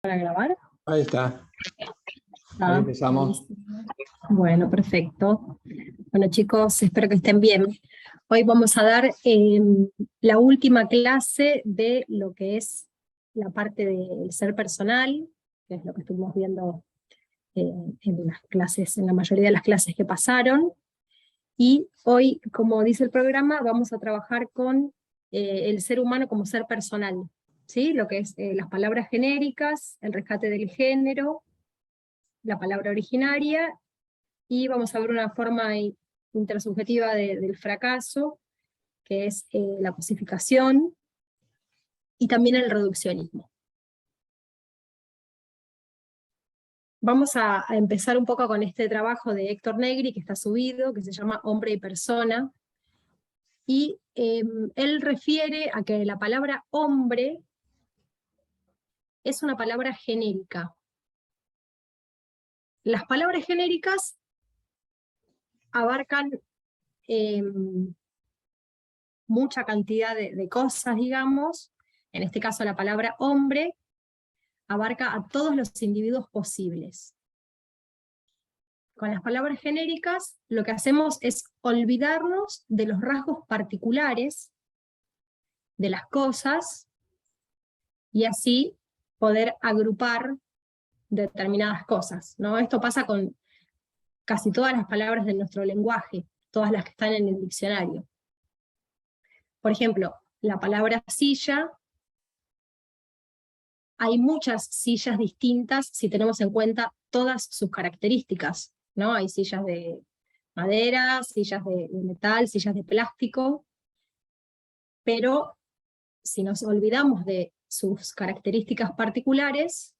Para grabar. Ahí está. Ahí empezamos. Bueno, perfecto. Bueno, chicos, espero que estén bien. Hoy vamos a dar la última clase de lo que es la parte del ser personal, que es lo que estuvimos viendo en las clases, en la mayoría de las clases que pasaron. Y hoy, como dice el programa, vamos a trabajar con el ser humano como ser personal. ¿Sí? Lo que es las palabras genéricas, el rescate del género, la palabra originaria, y vamos a ver una forma intersubjetiva del fracaso, que es la cosificación, y también el reduccionismo. Vamos a empezar un poco con este trabajo de Héctor Negri, que está subido, que se llama Hombre y Persona, y él refiere a que la palabra hombre es una palabra genérica. Las palabras genéricas abarcan mucha cantidad de cosas, digamos. En este caso la palabra hombre abarca a todos los individuos posibles. Con las palabras genéricas lo que hacemos es olvidarnos de los rasgos particulares de las cosas y así poder agrupar determinadas cosas, ¿no? Esto pasa con casi todas las palabras de nuestro lenguaje, todas las que están en el diccionario. Por ejemplo, la palabra silla, hay muchas sillas distintas si tenemos en cuenta todas sus características, ¿no? Hay sillas de madera, sillas de metal, sillas de plástico, pero si nos olvidamos de sus características particulares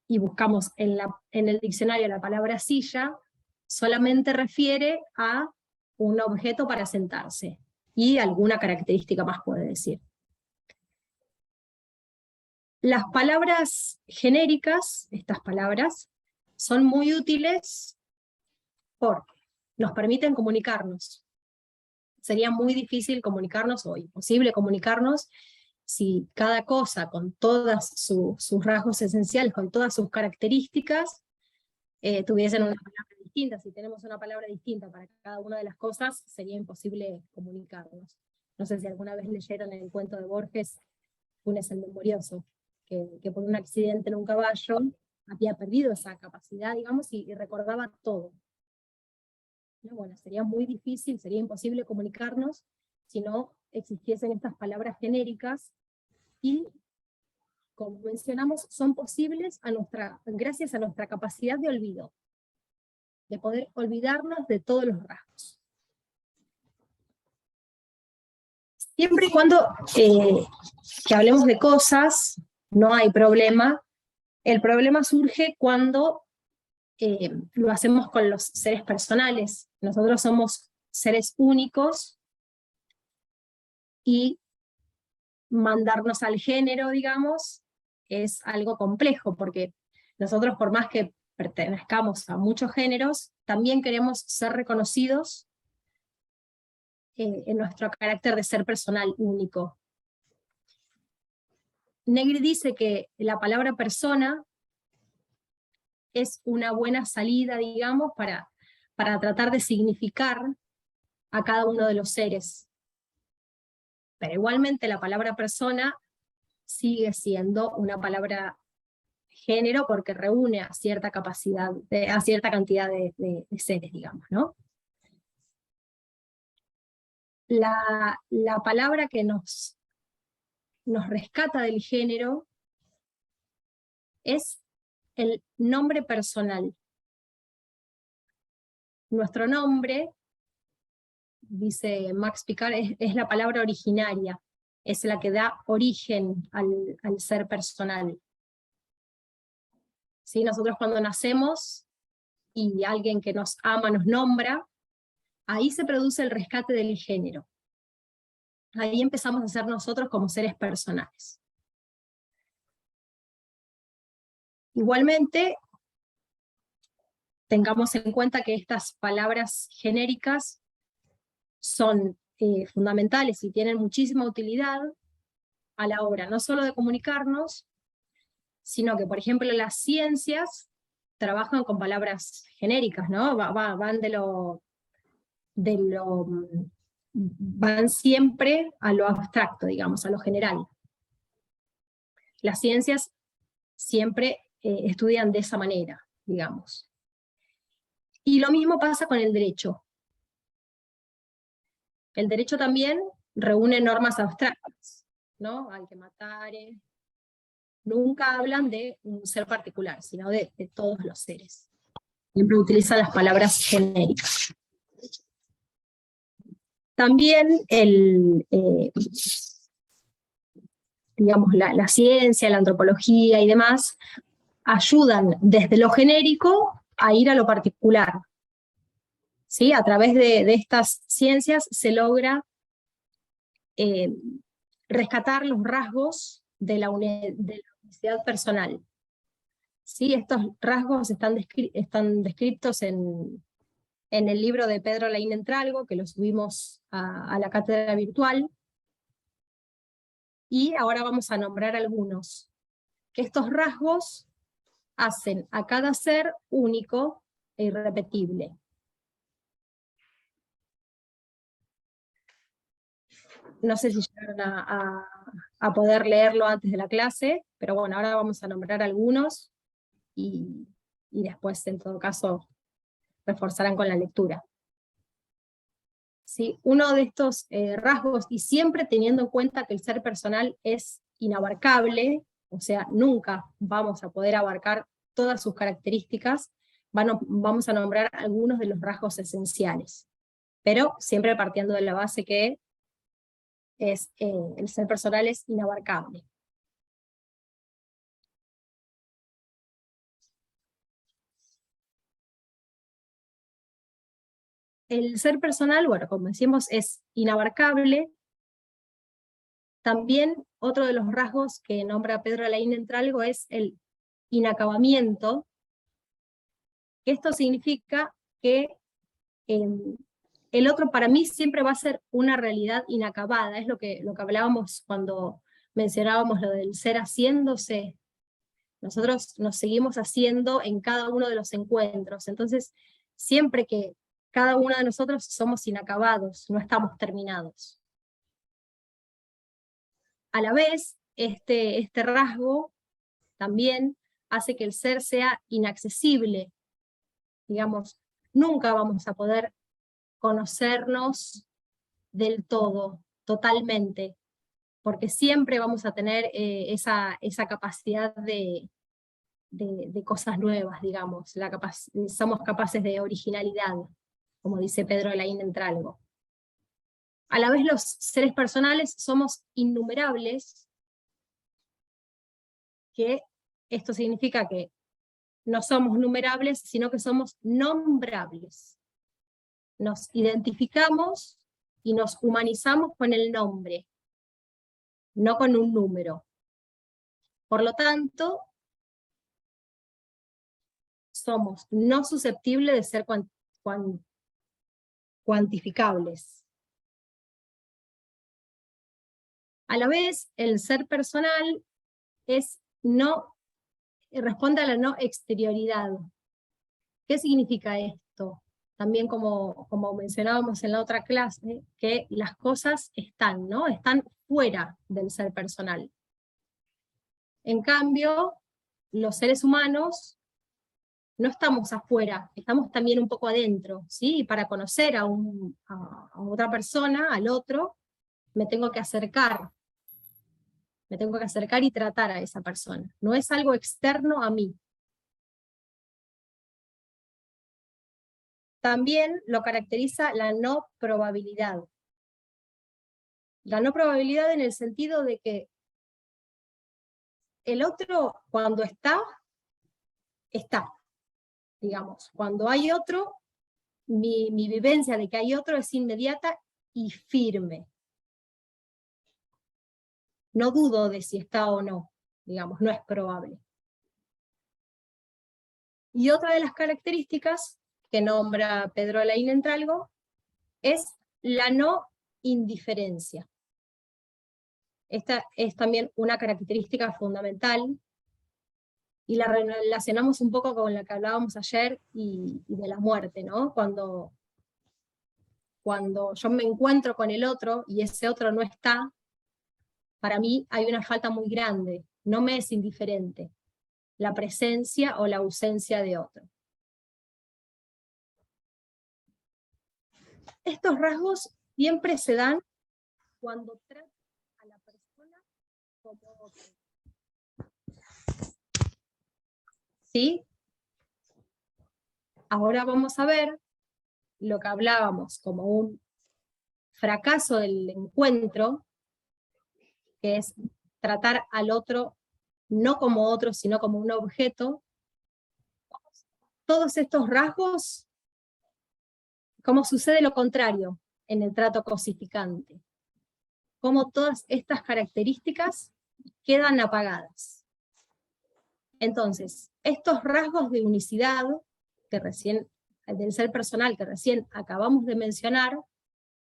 y buscamos en el diccionario la palabra silla, solamente refiere a un objeto para sentarse, y alguna característica más puede decir. Las palabras genéricas, estas palabras, son muy útiles porque nos permiten comunicarnos. Sería muy difícil comunicarnos, o imposible comunicarnos, si cada cosa con todos sus rasgos esenciales, con todas sus características, tuviesen una palabra distinta. Si tenemos una palabra distinta para cada una de las cosas, sería imposible comunicarnos. No sé si alguna vez leyeron el cuento de Borges, Funes el Memorioso, que por un accidente en un caballo había perdido esa capacidad, digamos, y recordaba todo. ¿No? Bueno, sería muy difícil, sería imposible comunicarnos si no existiesen estas palabras genéricas, y, como mencionamos, son posibles gracias a nuestra capacidad de olvido, de poder olvidarnos de todos los rasgos. Siempre y cuando que hablemos de cosas, no hay problema. El problema surge cuando lo hacemos con los seres personales. Nosotros somos seres únicos, y mandarnos al género, digamos, es algo complejo, porque nosotros, por más que pertenezcamos a muchos géneros, también queremos ser reconocidos en nuestro carácter de ser personal único. Negri dice que la palabra persona es una buena salida, digamos, para tratar de significar a cada uno de los seres. Pero igualmente la palabra persona sigue siendo una palabra género porque reúne a cierta capacidad, a cierta cantidad de seres, digamos, ¿no? La palabra que nos rescata del género es el nombre personal. Nuestro nombre, dice Max Picard, es la palabra originaria, es la que da origen al ser personal. ¿Sí? Nosotros cuando nacemos y alguien que nos ama nos nombra, ahí se produce el rescate del género. Ahí empezamos a ser nosotros como seres personales. Igualmente, tengamos en cuenta que estas palabras genéricas son fundamentales y tienen muchísima utilidad, a la hora no solo de comunicarnos, sino que, por ejemplo, las ciencias trabajan con palabras genéricas, ¿no? Van van siempre a lo abstracto, digamos, a lo general. Las ciencias siempre estudian de esa manera, digamos. Y lo mismo pasa con el derecho. El derecho también reúne normas abstractas, ¿no? Hay que matar. Nunca hablan de un ser particular, sino de todos los seres. Siempre utilizan las palabras genéricas. También digamos, la ciencia, la antropología y demás ayudan desde lo genérico a ir a lo particular. ¿Sí? A través de estas ciencias se logra rescatar los rasgos de la unicidad personal. ¿Sí? Estos rasgos están descritos en el libro de Pedro Laín Entralgo, que lo subimos a la cátedra virtual, y ahora vamos a nombrar algunos, que estos rasgos hacen a cada ser único e irrepetible. No sé si llegaron a poder leerlo antes de la clase, pero bueno, ahora vamos a nombrar algunos, y después, en todo caso, reforzarán con la lectura. ¿Sí? Uno de estos rasgos, y siempre teniendo en cuenta que el ser personal es inabarcable, o sea, nunca vamos a poder abarcar todas sus características, vamos a nombrar algunos de los rasgos esenciales, pero siempre partiendo de la base que el ser personal es inabarcable. El ser personal, bueno, como decimos, es inabarcable. También otro de los rasgos que nombra Pedro Laín Entralgo es el inacabamiento, que esto significa que el otro para mí siempre va a ser una realidad inacabada, es lo que hablábamos cuando mencionábamos lo del ser haciéndose. Nosotros nos seguimos haciendo en cada uno de los encuentros, entonces siempre que cada uno de nosotros somos inacabados, no estamos terminados. A la vez, este rasgo también hace que el ser sea inaccesible. Digamos, nunca vamos a poder conocernos del todo, totalmente, porque siempre vamos a tener esa capacidad de cosas nuevas, digamos, somos capaces de originalidad, como dice Pedro Laín Entralgo. A la vez los seres personales somos innumerables, que esto significa que no somos numerables, sino que somos nombrables. Nos identificamos y nos humanizamos con el nombre, no con un número. Por lo tanto, somos no susceptibles de ser cuantificables. A la vez, el ser personal responde a la no exterioridad. ¿Qué significa esto? También como mencionábamos en la otra clase, que las cosas están, ¿no? Están fuera del ser personal. En cambio, los seres humanos no estamos afuera, estamos también un poco adentro, ¿sí? Y para conocer a otra persona, al otro, me tengo que acercar y tratar a esa persona. No es algo externo a mí. También lo caracteriza la no probabilidad. La no probabilidad en el sentido de que el otro, cuando está, digamos. Cuando hay otro, mi vivencia de que hay otro es inmediata y firme. No dudo de si está o no, digamos, no es probable. Y otra de las características que nombra Pedro Laín Entralgo es la no indiferencia. esta es también una característica fundamental, y la relacionamos un poco con la que hablábamos ayer y de la muerte, ¿no? Cuando yo me encuentro con el otro y ese otro no está, para mí hay una falta muy grande, no me es indiferente la presencia o la ausencia de otro. Estos rasgos siempre se dan cuando tratan a la persona como otro. ¿Sí? Ahora vamos a ver lo que hablábamos como un fracaso del encuentro, que es tratar al otro no como otro, sino como un objeto. Todos estos rasgos, como sucede lo contrario en el trato cosificante, como todas estas características quedan apagadas. Entonces, estos rasgos de unicidad del ser personal que recién acabamos de mencionar,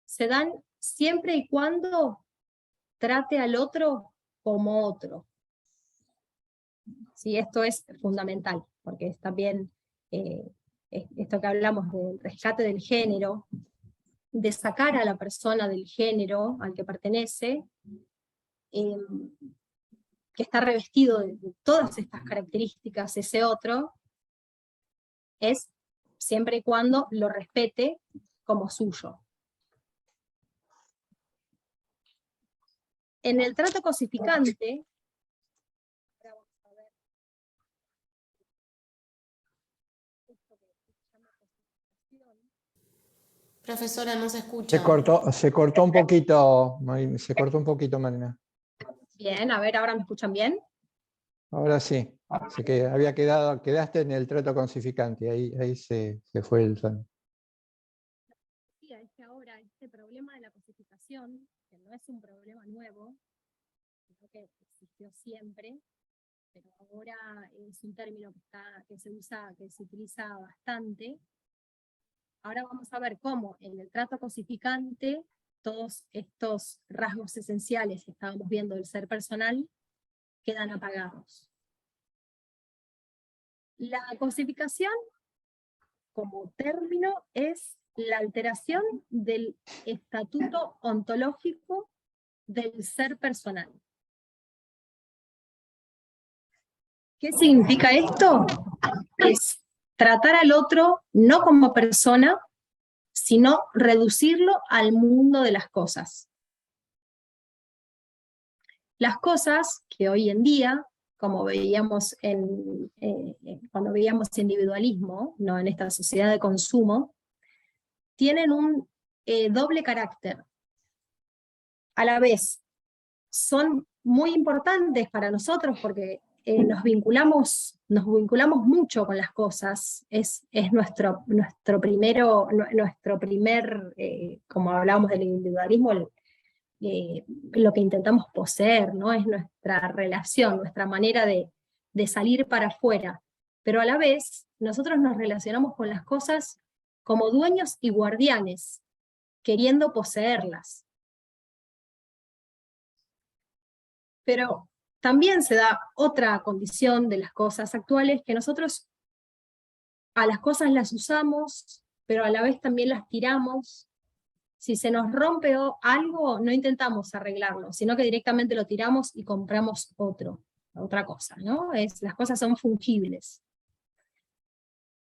se dan siempre y cuando trate al otro como otro. Sí, esto es fundamental, porque es también esto que hablamos del rescate del género, de sacar a la persona del género al que pertenece, que está revestido de todas estas características, ese otro, es siempre y cuando lo respete como suyo. En el trato cosificante, Profesora, no se escucha. Se cortó un poquito, Marina. Bien, a ver, ¿ahora me escuchan bien? Ahora sí. Así que quedaste en el trato cosificante, ahí se fue el sonido. Sí, es que ahora este problema de la cosificación, que no es un problema nuevo, sino que existió siempre, pero ahora es un término que se utiliza bastante. Ahora vamos a ver cómo en el trato cosificante todos estos rasgos esenciales que estábamos viendo del ser personal quedan apagados. La cosificación, como término, es la alteración del estatuto ontológico del ser personal. ¿Qué significa esto? Es tratar al otro no como persona, sino reducirlo al mundo de las cosas. Las cosas que hoy en día, como veíamos cuando veíamos individualismo, ¿no? En esta sociedad de consumo, tienen un doble carácter. A la vez, son muy importantes para nosotros porque nos vinculamos mucho con las cosas, es nuestro primer, como hablábamos del individualismo, lo que intentamos poseer, ¿no? Es nuestra relación, nuestra manera de salir para afuera, pero a la vez nosotros nos relacionamos con las cosas como dueños y guardianes, queriendo poseerlas. Pero también se da otra condición de las cosas actuales, que nosotros a las cosas las usamos, pero a la vez también las tiramos. Si se nos rompe algo, no intentamos arreglarlo, sino que directamente lo tiramos y compramos otra cosa, ¿no? Las cosas son fungibles.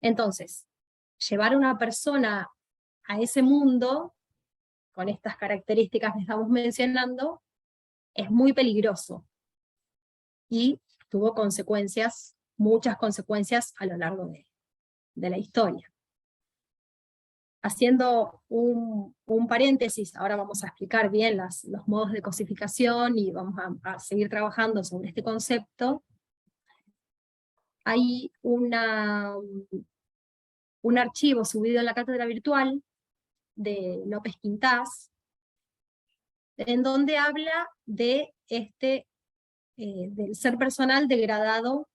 Entonces, llevar a una persona a ese mundo, con estas características que estamos mencionando, es muy peligroso. Y tuvo consecuencias, muchas consecuencias a lo largo de la historia. Haciendo un paréntesis, ahora vamos a explicar bien los modos de cosificación y vamos a seguir trabajando sobre este concepto. Hay un archivo subido en la cátedra virtual de López Quintás, en donde habla de del ser personal degradado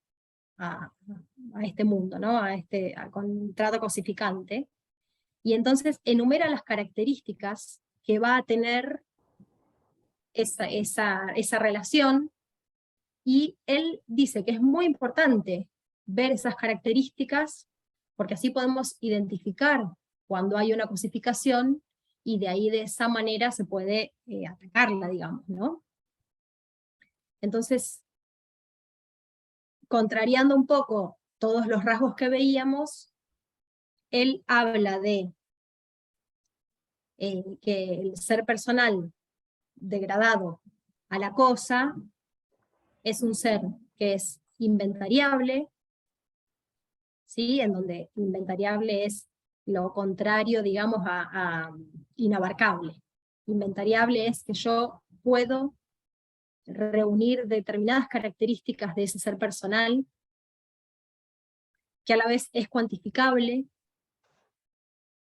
a este mundo, ¿no? Con trato cosificante. Y entonces enumera las características que va a tener esa relación, y él dice que es muy importante ver esas características, porque así podemos identificar cuando hay una cosificación, y de ahí de esa manera se puede atacarla, digamos, ¿no? Entonces, contrariando un poco todos los rasgos que veíamos, él habla de que el ser personal degradado a la cosa es un ser que es inventariable, ¿sí? En donde inventariable es lo contrario, digamos, a inabarcable. Inventariable es que yo puedo reunir determinadas características de ese ser personal, que a la vez es cuantificable.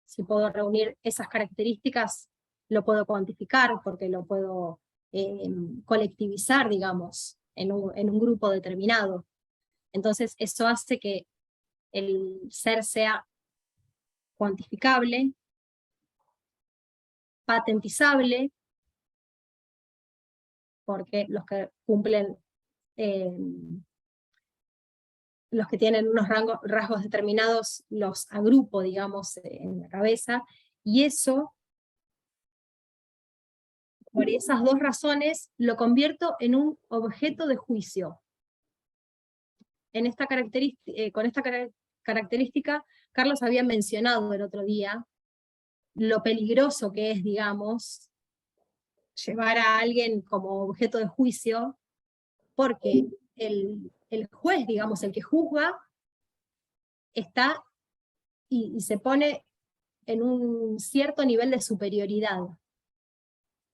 Si puedo reunir esas características, lo puedo cuantificar, porque lo puedo colectivizar, digamos, en un grupo determinado. Entonces eso hace que el ser sea cuantificable, patentizable, porque los que cumplen, los que tienen unos rasgos determinados, los agrupo, digamos, en la cabeza, y eso, por esas dos razones, lo convierto en un objeto de juicio. Con esta característica, Carlos había mencionado el otro día lo peligroso que es, digamos, llevar a alguien como objeto de juicio, porque el juez, digamos, el que juzga, está y se pone en un cierto nivel de superioridad,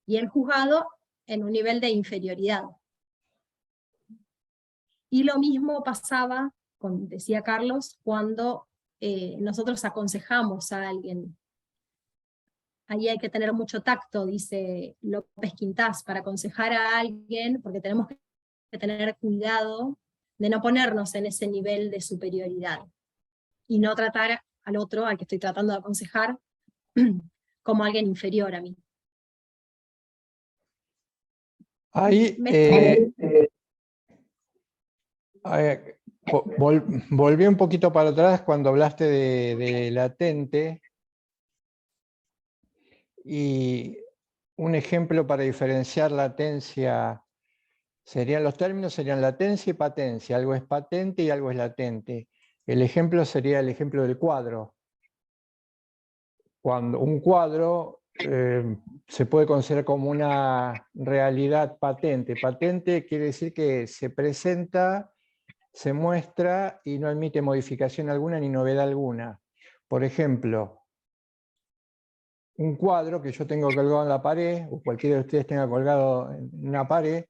y el juzgado en un nivel de inferioridad. Y lo mismo pasaba, decía Carlos, cuando nosotros aconsejamos a alguien. Ahí hay que tener mucho tacto, dice López Quintás, para aconsejar a alguien, porque tenemos que tener cuidado de no ponernos en ese nivel de superioridad, y no tratar al otro, al que estoy tratando de aconsejar, como alguien inferior a mí. Ahí volví un poquito para atrás cuando hablaste de latente, y un ejemplo para diferenciar latencia, los términos serían latencia y patencia. Algo es patente y algo es latente. El ejemplo sería el ejemplo del cuadro. Cuando un cuadro se puede considerar como una realidad patente. Patente quiere decir que se presenta, se muestra y no admite modificación alguna ni novedad alguna. Por ejemplo, un cuadro que yo tengo colgado en la pared, o cualquiera de ustedes tenga colgado en una pared,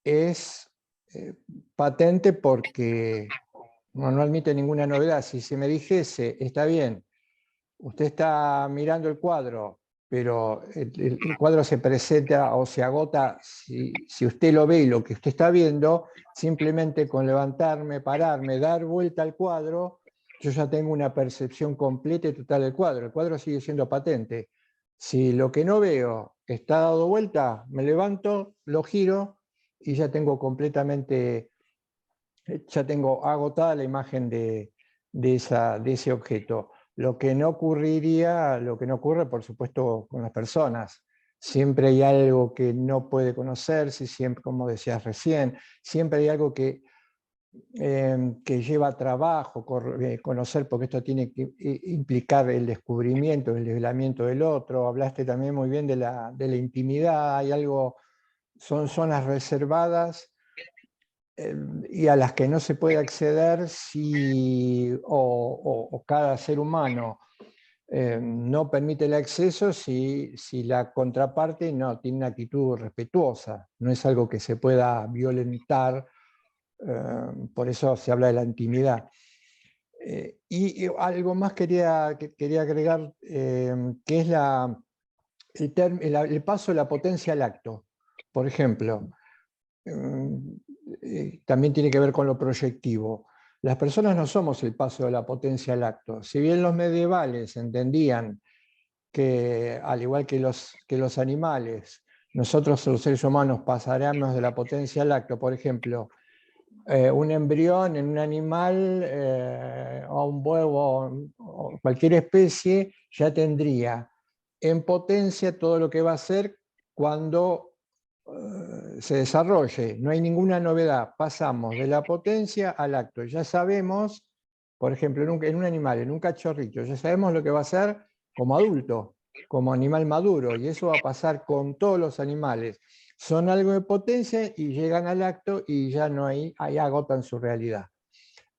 es patente porque no admite ninguna novedad. Si se me dijese, está bien, usted está mirando el cuadro, pero el cuadro se presenta o se agota si usted lo ve y lo que usted está viendo, simplemente con levantarme, pararme, dar vuelta al cuadro, yo ya tengo una percepción completa y total del cuadro. El cuadro sigue siendo patente. Si lo que no veo está dado vuelta, me levanto, lo giro y ya tengo completamente, ya tengo agotada la imagen de ese objeto. Lo que no ocurre, por supuesto, con las personas. Siempre hay algo que no puede conocerse, siempre, como decías recién, siempre hay algo que lleva trabajo conocer, porque esto tiene que implicar el descubrimiento, el desvelamiento del otro. Hablaste también muy bien de la intimidad. Hay algo, son zonas reservadas y a las que no se puede acceder o cada ser humano no permite el acceso si la contraparte no tiene una actitud respetuosa. No es algo que se pueda violentar, por eso se habla de la intimidad. Y algo más quería agregar, que es el paso de la potencia al acto. Por ejemplo, también tiene que ver con lo proyectivo. Las personas no somos el paso de la potencia al acto. Si bien los medievales entendían que, al igual que los animales, nosotros los seres humanos pasaremos de la potencia al acto. Por ejemplo, un embrión en un animal o un huevo o cualquier especie ya tendría en potencia todo lo que va a hacer cuando se desarrolle. No hay ninguna novedad. Pasamos de la potencia al acto. Ya sabemos, por ejemplo, en un animal, en un cachorrito, ya sabemos lo que va a hacer como adulto, como animal maduro, y eso va a pasar con todos los animales. Son algo de potencia y llegan al acto y ya no hay, ahí agotan su realidad.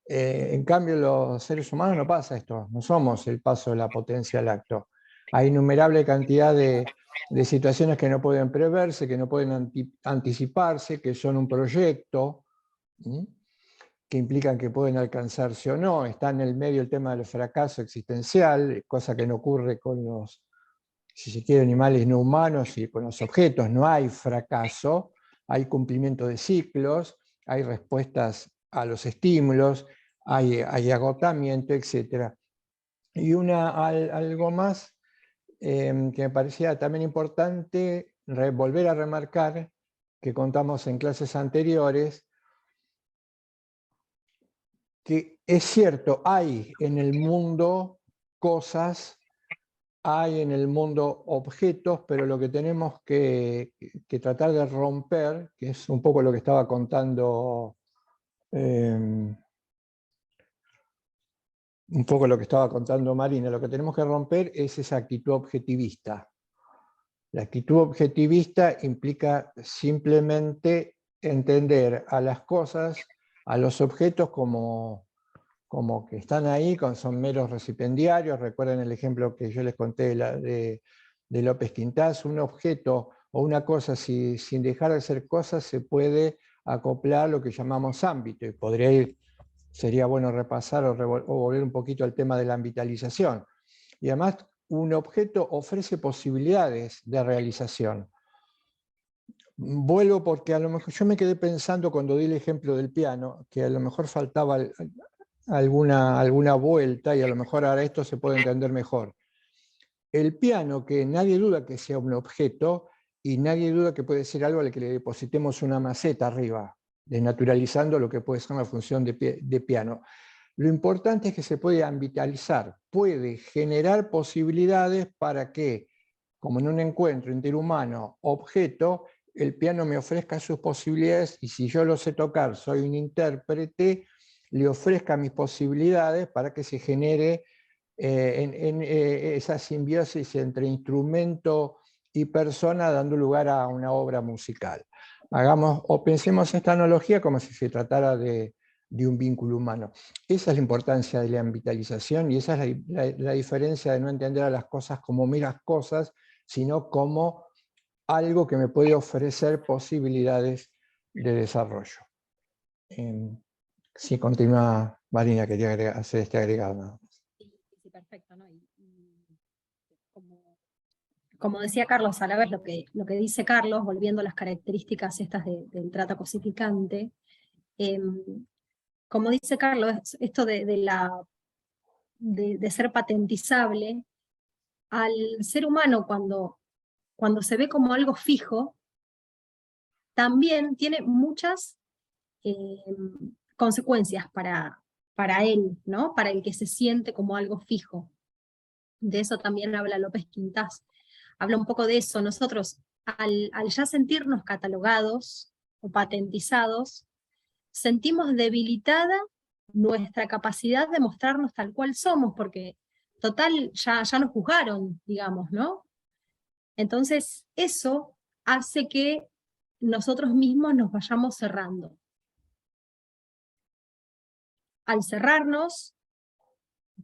En cambio, los seres humanos no pasa esto, no somos el paso de la potencia al acto. Hay innumerable cantidad de situaciones que no pueden preverse, que no pueden anticiparse, que son un proyecto, ¿sí? Que implican que pueden alcanzarse o no. Está en el medio el tema del fracaso existencial, cosa que no ocurre con los, si se quiere, animales no humanos y con los objetos. No hay fracaso, hay cumplimiento de ciclos, hay respuestas a los estímulos, hay agotamiento, etc. Y algo más que me parecía también importante volver a remarcar, que contamos en clases anteriores, que es cierto, hay en el mundo cosas, hay en el mundo objetos, pero lo que tenemos que tratar de romper, que es un poco lo que estaba contando Marina, lo que tenemos que romper es esa actitud objetivista. La actitud objetivista implica simplemente entender a las cosas, a los objetos como que están ahí, son meros recipendiarios. Recuerden el ejemplo que yo les conté de López Quintás: un objeto o una cosa, sin dejar de ser cosas, se puede acoplar a lo que llamamos ámbito, y sería bueno repasar o volver un poquito al tema de la ambitalización. Y además, un objeto ofrece posibilidades de realización. Vuelvo porque a lo mejor yo me quedé pensando cuando di el ejemplo del piano, que a lo mejor faltaba alguna vuelta, y a lo mejor ahora esto se puede entender mejor. El piano, que nadie duda que sea un objeto, y nadie duda que puede ser algo al que le depositemos una maceta arriba, desnaturalizando lo que puede ser una función de piano. Lo importante es que se puede ambitalizar, puede generar posibilidades para que, como en un encuentro interhumano-objeto, el piano me ofrezca sus posibilidades, y si yo lo sé tocar, soy un intérprete, le ofrezca mis posibilidades para que se genere esa simbiosis entre instrumento y persona, dando lugar a una obra musical. Pensemos esta analogía como si se tratara de un vínculo humano. Esa es la importancia de la ambitalización, y esa es la diferencia de no entender a las cosas como meras cosas, sino como algo que me puede ofrecer posibilidades de desarrollo. Si continúa Marina, quería hacer este agregado. Sí, perfecto, ¿no? Como decía Carlos, a la vez lo que dice Carlos, volviendo a las características estas del trata cosificante, como dice Carlos, esto de ser patentizable, al ser humano cuando se ve como algo fijo, también tiene muchas consecuencias para él, ¿no? Para el que se siente como algo fijo. De eso también habla López Quintás. Habla un poco de eso. Nosotros, al ya sentirnos catalogados o patentizados, sentimos debilitada nuestra capacidad de mostrarnos tal cual somos, porque total, ya nos juzgaron, digamos, ¿no? Entonces, eso hace que nosotros mismos nos vayamos cerrando. Al cerrarnos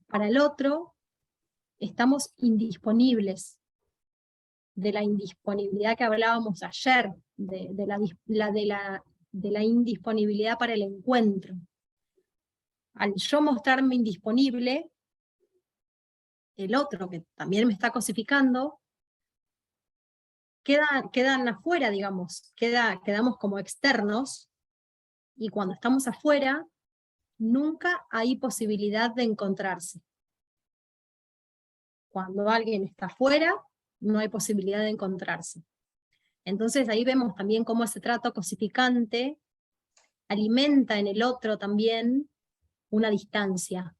para el otro, estamos indisponibles. De la indisponibilidad que hablábamos ayer, de la indisponibilidad para el encuentro. Al yo mostrarme indisponible, el otro, que también me está cosificando, quedan afuera, digamos, quedamos como externos, y cuando estamos afuera, nunca hay posibilidad de encontrarse. Cuando alguien está afuera, no hay posibilidad de encontrarse. Entonces ahí vemos también cómo ese trato cosificante alimenta en el otro también una distancia.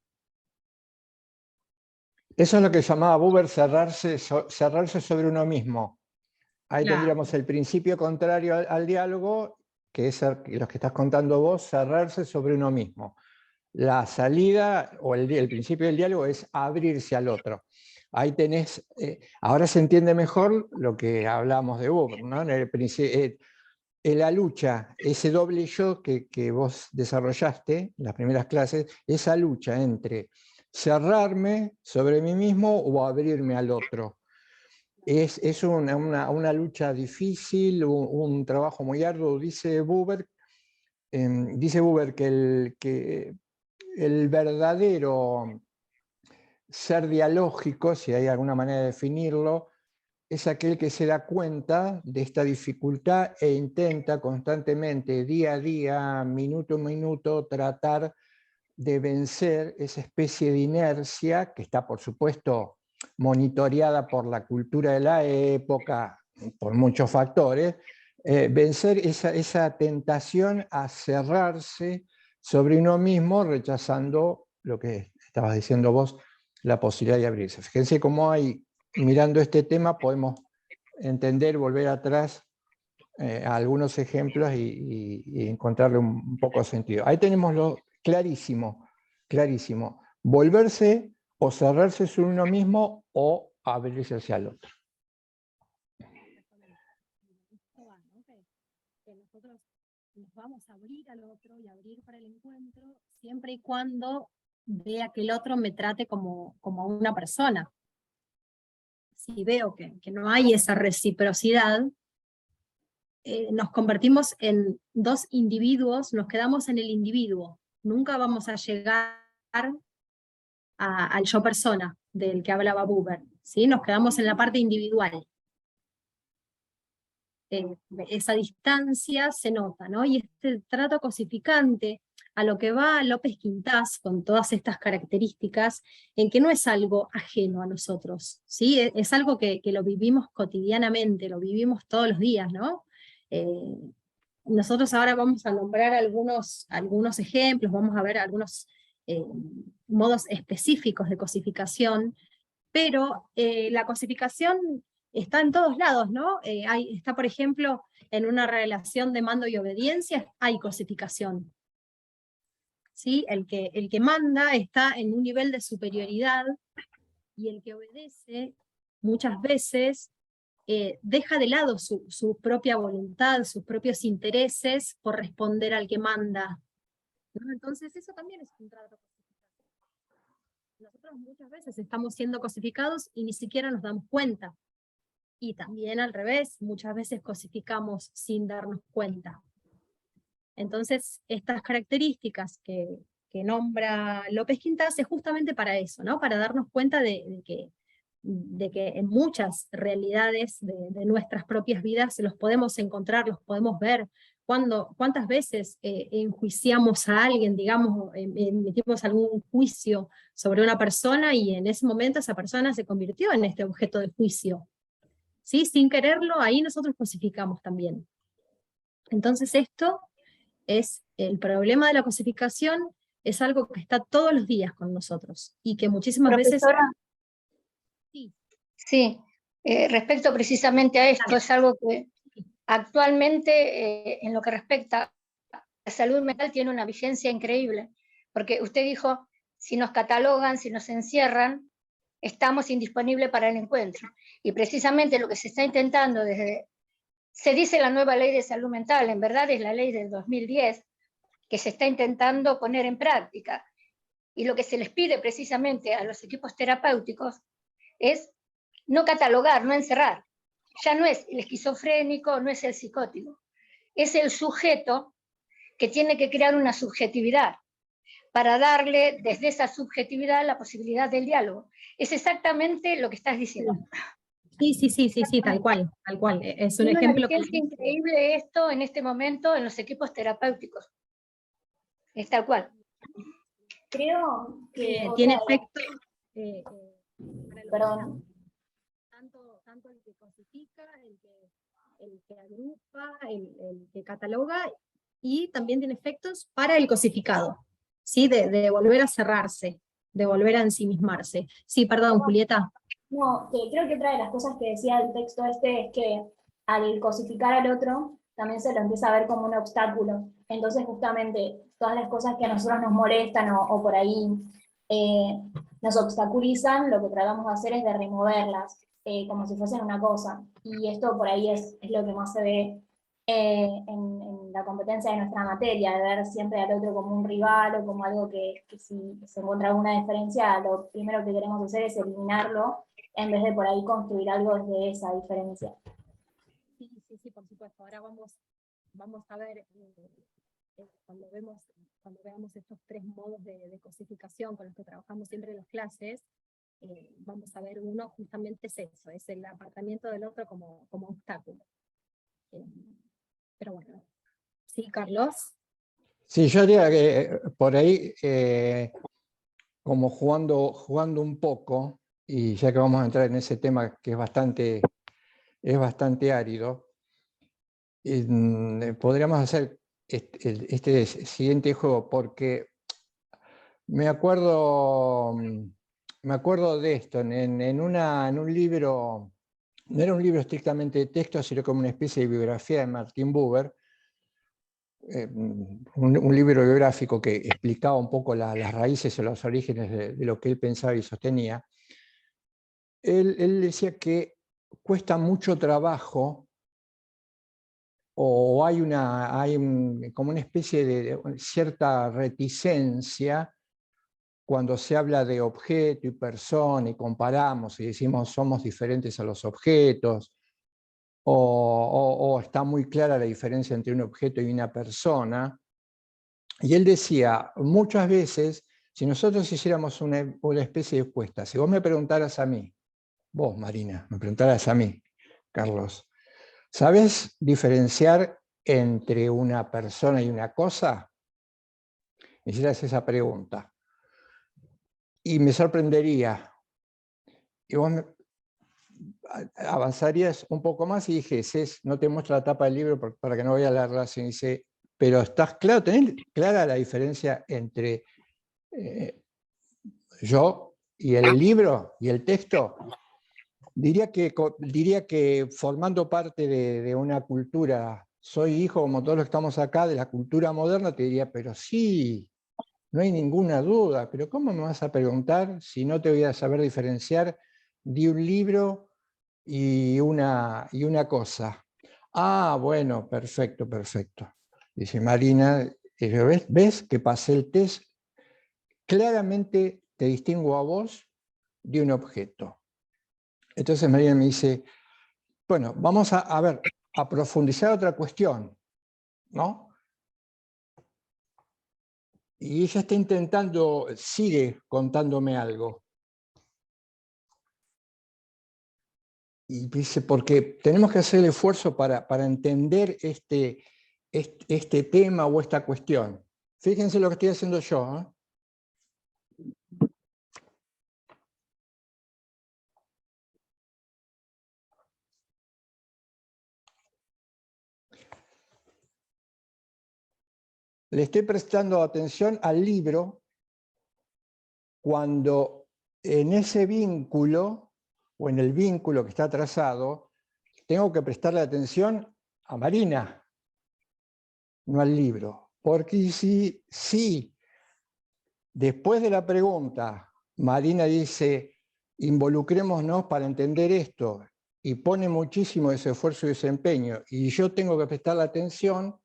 Eso es lo que llamaba Buber cerrarse sobre uno mismo. Ahí Claro. tendríamos el principio contrario al diálogo, que es los que estás contando vos, cerrarse sobre uno mismo. La salida o el principio del diálogo es abrirse al otro. Ahí tenés, ahora se entiende mejor lo que hablamos de Buber, ¿no? En la lucha, ese doble yo que vos desarrollaste en las primeras clases, esa lucha entre cerrarme sobre mí mismo o abrirme al otro. Es una lucha difícil, un trabajo muy arduo. Dice Buber que el verdadero ser dialógico, si hay alguna manera de definirlo, es aquel que se da cuenta de esta dificultad e intenta constantemente, día a día, minuto a minuto, tratar de vencer esa especie de inercia que está, por supuesto, monitoreada por la cultura de la época, por muchos factores, vencer esa tentación a cerrarse sobre uno mismo, rechazando lo que estabas diciendo vos, la posibilidad de abrirse. Fíjense cómo hay, mirando este tema, podemos entender, volver atrás a algunos ejemplos y encontrarle un poco de sentido. Ahí tenemos lo clarísimo, clarísimo. Volverse o cerrarse sobre uno mismo o abrirse hacia el otro. Que nosotros nos vamos a abrir al otro y abrir para el encuentro siempre y cuando vea que el otro me trate como una persona. Si veo que no hay esa reciprocidad, nos convertimos en dos individuos, nos quedamos en el individuo. Nunca vamos a llegar al yo persona del que hablaba Buber, ¿sí? Nos quedamos en la parte individual. Esa distancia se nota, ¿no? Y este trato cosificante a lo que va López Quintás con todas estas características, en que no es algo ajeno a nosotros, ¿sí? Es algo que lo vivimos cotidianamente, lo vivimos todos los días, ¿no? Nosotros ahora vamos a nombrar algunos ejemplos, vamos a ver algunos modos específicos de cosificación, pero la cosificación está en todos lados, ¿no? Está, por ejemplo, en una relación de mando y obediencia, hay cosificación. ¿Sí? El que manda está en un nivel de superioridad, y el que obedece muchas veces deja de lado su propia voluntad, sus propios intereses, por responder al que manda, ¿no? Entonces eso también es un trato cosificado. Nosotros muchas veces estamos siendo cosificados y ni siquiera nos damos cuenta. Y también al revés, muchas veces cosificamos sin darnos cuenta. Entonces, estas características que nombra López Quintás es justamente para eso, ¿no? Para darnos cuenta de que en muchas realidades de nuestras propias vidas los podemos encontrar, los podemos ver. ¿Cuántas veces enjuiciamos a alguien, digamos, emitimos algún juicio sobre una persona y en ese momento esa persona se convirtió en este objeto de juicio? ¿Sí? Sin quererlo, ahí nosotros cosificamos también. Entonces esto es el problema de la cosificación, es algo que está todos los días con nosotros, y que muchísimas veces... Sí, respecto precisamente a esto, es algo que actualmente en lo que respecta a la salud mental tiene una vigencia increíble, porque usted dijo, si nos catalogan, si nos encierran, estamos indisponibles para el encuentro. Y precisamente lo que se está intentando se dice la nueva ley de salud mental, en verdad es la ley del 2010, que se está intentando poner en práctica. Y lo que se les pide precisamente a los equipos terapéuticos es no catalogar, no encerrar. Ya no es el esquizofrénico, no es el psicótico. Es el sujeto que tiene que crear una subjetividad para darle desde esa subjetividad la posibilidad del diálogo. Es exactamente lo que estás diciendo. Sí, tal cual. Es un Tiene ejemplo una vigencia increíble esto en este momento en los equipos terapéuticos. Es tal cual. Creo que tiene efecto Perdón. tanto el que cosifica, el que el que agrupa, el que cataloga, y también tiene efectos para el cosificado, ¿sí? De volver a cerrarse, de volver a ensimismarse. Sí, perdón, Julieta. No, que creo que otra de las cosas que decía el texto este es que al cosificar al otro, también se lo empieza a ver como un obstáculo. Entonces, justamente, todas las cosas que a nosotros nos molestan o por ahí nos obstaculizan, lo que tratamos de hacer es de removerlas, como si fuesen una cosa. Y esto por ahí es lo que más se ve en la competencia de nuestra materia, de ver siempre al otro como un rival o como algo que si se encuentra alguna diferencia, lo primero que queremos hacer es eliminarlo, en vez de por ahí construir algo desde esa diferencia. Sí, por supuesto. Ahora vamos a ver, cuando veamos estos 3 modos de cosificación con los que trabajamos siempre en las clases, vamos a ver uno justamente es eso, es el apartamiento del otro como obstáculo. Pero bueno, sí, Carlos. Sí, yo diría que por ahí, como jugando un poco, y ya que vamos a entrar en ese tema que es bastante árido, podríamos hacer este siguiente juego, porque me acuerdo de esto, en un libro, no era un libro estrictamente de texto, sino como una especie de biografía de Martin Buber, un libro biográfico que explicaba un poco las raíces o los orígenes de lo que él pensaba y sostenía. Él decía que cuesta mucho trabajo, o hay como una especie de cierta reticencia cuando se habla de objeto y persona y comparamos y decimos somos diferentes a los objetos, o está muy clara la diferencia entre un objeto y una persona. Y él decía, muchas veces, si nosotros hiciéramos una especie de encuesta, si vos me preguntaras a mí, vos Marina, me preguntaras a mí, Carlos, ¿sabés diferenciar entre una persona y una cosa? Me hicieras esa pregunta. Y me sorprendería. Y vos avanzarías un poco más y dijeses, no te muestro la tapa del libro para que no vaya a la relación. Y dice, pero ¿estás claro? ¿Tenés clara la diferencia entre yo y el libro y el texto? Diría que formando parte de una cultura, soy hijo, como todos los que estamos acá, de la cultura moderna, te diría, pero sí, no hay ninguna duda, pero ¿cómo me vas a preguntar si no te voy a saber diferenciar de un libro y una cosa? Ah, bueno, perfecto, perfecto. Dice Marina, ¿ves que pasé el test? Claramente te distingo a vos de un objeto. Entonces Marina me dice, bueno, vamos a ver, a profundizar otra cuestión, ¿no? Y ella está intentando, sigue contándome algo. Y dice, porque tenemos que hacer el esfuerzo para entender este tema o esta cuestión. Fíjense lo que estoy haciendo yo, ¿eh? Le estoy prestando atención al libro cuando en ese vínculo, o en el vínculo que está trazado, tengo que prestarle atención a Marina, no al libro. Porque si después de la pregunta Marina dice, involucrémonos para entender esto, y pone muchísimo ese esfuerzo y ese empeño, y yo tengo que prestar la atención,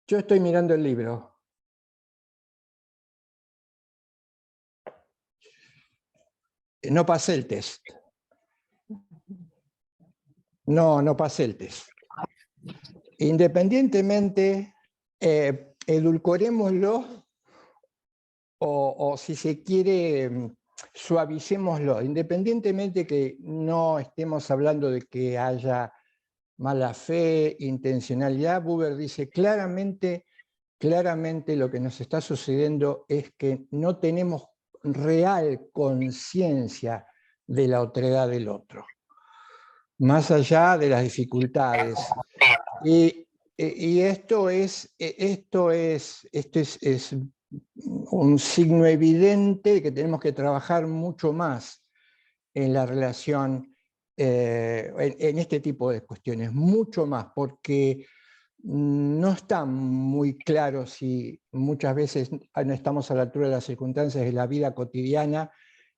yo estoy mirando el libro. No pasé el test. No pasé el test. Independientemente, edulcorémoslo o si se quiere, suavicémoslo. Independientemente que no estemos hablando de que haya mala fe, intencionalidad, Buber dice claramente lo que nos está sucediendo es que no tenemos real conciencia de la otredad del otro. más allá de las dificultades. Y esto es un signo evidente de que tenemos que trabajar mucho más en la relación, en este tipo de cuestiones, mucho más, porque no está muy claro si muchas veces no estamos a la altura de las circunstancias de la vida cotidiana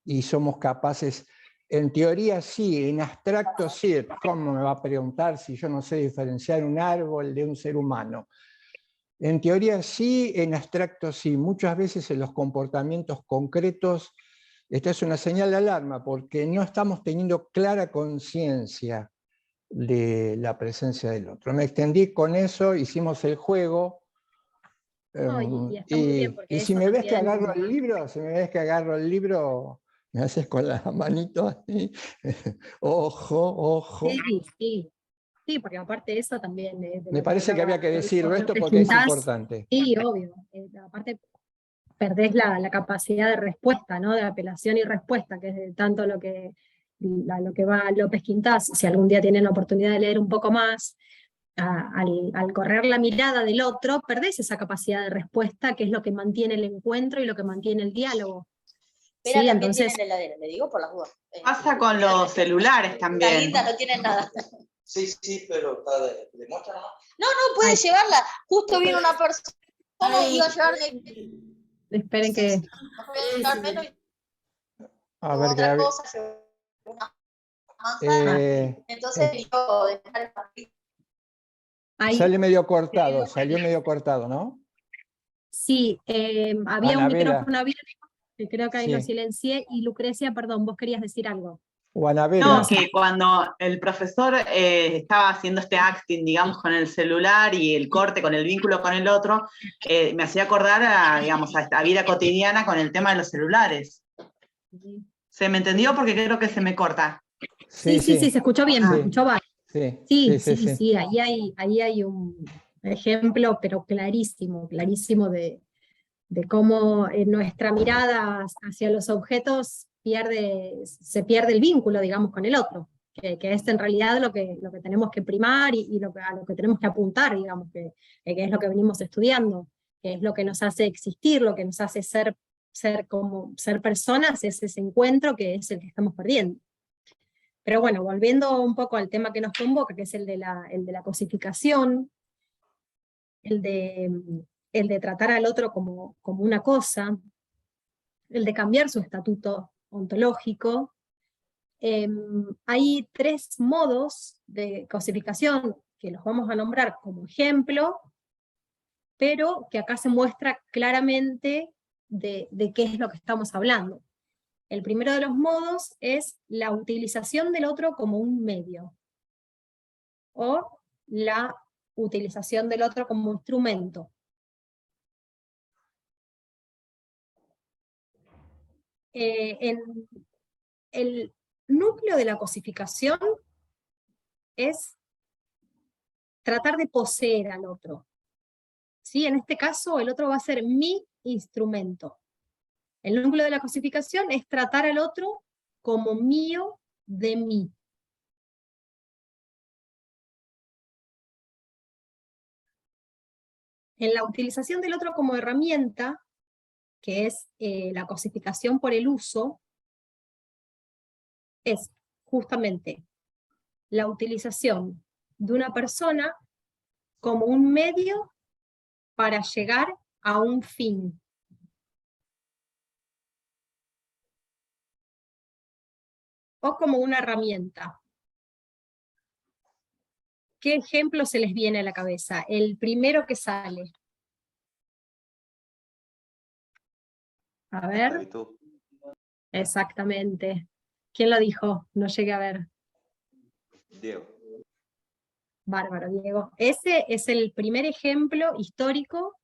y somos capaces, en teoría sí, en abstracto sí. ¿Cómo me va a preguntar si yo no sé diferenciar un árbol de un ser humano? En teoría sí, en abstracto sí. Muchas veces en los comportamientos concretos, esta es una señal de alarma, porque no estamos teniendo clara conciencia de la presencia del otro. Me extendí con eso, hicimos el juego. No, y está muy bien, porque Y si eso me ves que también... agarro el libro, me haces con la manito así. Ojo, ojo. Sí, sí, porque aparte de eso también de Me lo que parece que hablaba había que decirlo esto López porque es Quintás, importante. sí, obvio. Aparte perdés la capacidad de respuesta, ¿no? De apelación y respuesta, que es de tanto lo que va López Quintás. Si algún día tienen la oportunidad de leer un poco más, al correr la mirada del otro, perdés esa capacidad de respuesta, que es lo que mantiene el encuentro y lo que mantiene el diálogo. Pero Sí, también entonces, tienen heladera, le digo por las dudas. Pasa con los celulares Está también. linda, no tienen nada. Sí, sí, pero está de muestra, ¿no? No, puede Ay. llevarla. Justo vino una persona y iba a llevar esperen que... nos puede llevar menos y A ver, otra que cosa, llevó una manzana. Entonces yo dejar el papel. Ahí, salió medio cortado, ¿no? sí, había un Anabela. micrófono abierto, que creo que ahí lo Sí. silencié, y Lucrecia, perdón, vos querías decir algo. O Anabela. No, que cuando el profesor estaba haciendo este acting, digamos, con el celular y el corte con el vínculo con el otro, me hacía acordar digamos, a esta vida cotidiana con el tema de los celulares. ¿Se me entendió? Porque creo que se me corta. Sí, se escuchó bien, se escuchó bien. Sí, ahí hay un ejemplo, pero clarísimo de cómo nuestra mirada hacia los objetos se pierde el vínculo, digamos, con el otro, que es en realidad lo que tenemos que primar y a lo que tenemos que apuntar, digamos, que es lo que venimos estudiando, que es lo que nos hace existir, lo que nos hace ser personas, es ese encuentro que es el que estamos perdiendo. Pero bueno, volviendo un poco al tema que nos convoca, que es el de la cosificación, el de tratar al otro como una cosa, el de cambiar su estatuto ontológico. Hay 3 modos de cosificación que los vamos a nombrar como ejemplo, pero que acá se muestra claramente de qué es lo que estamos hablando. El primero de los modos es la utilización del otro como un medio, o la utilización del otro como instrumento. El núcleo de la cosificación es tratar de poseer al otro. ¿Sí? En este caso, el otro va a ser mi instrumento. El núcleo de la cosificación es tratar al otro como mío de mí. En la utilización del otro como herramienta, que es la cosificación por el uso, es justamente la utilización de una persona como un medio para llegar a un fin. O como una herramienta. ¿Qué ejemplo se les viene a la cabeza? El primero que sale. A ver. Exactamente. ¿Quién lo dijo? No llegué a ver. Diego. Bárbaro, Diego. Ese es el primer ejemplo histórico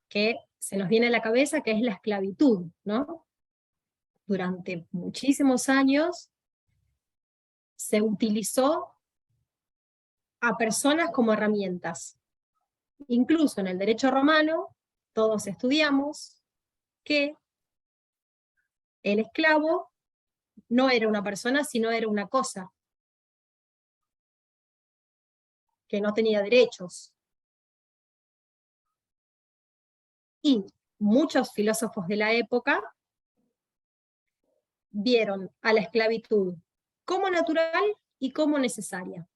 que se nos viene a la cabeza, que es la esclavitud, ¿no? Durante muchísimos años se utilizó a personas como herramientas. Incluso en el derecho romano, todos estudiamos que el esclavo no era una persona, sino era una cosa. que no tenía derechos. Y muchos filósofos de la época vieron a la esclavitud como natural y como necesaria.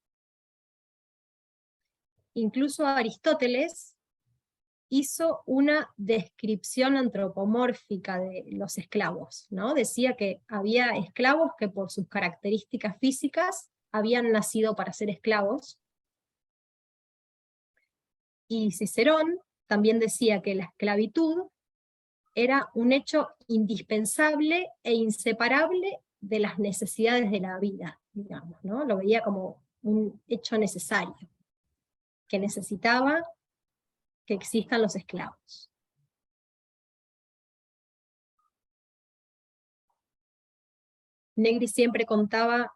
Incluso Aristóteles hizo una descripción antropomórfica de los esclavos, ¿no? Decía que había esclavos que por sus características físicas habían nacido para ser esclavos. Y Cicerón también decía que la esclavitud era un hecho indispensable e inseparable de las necesidades de la vida, digamos, ¿no? Lo veía como un hecho necesario, que necesitaba que existan los esclavos. Negri siempre contaba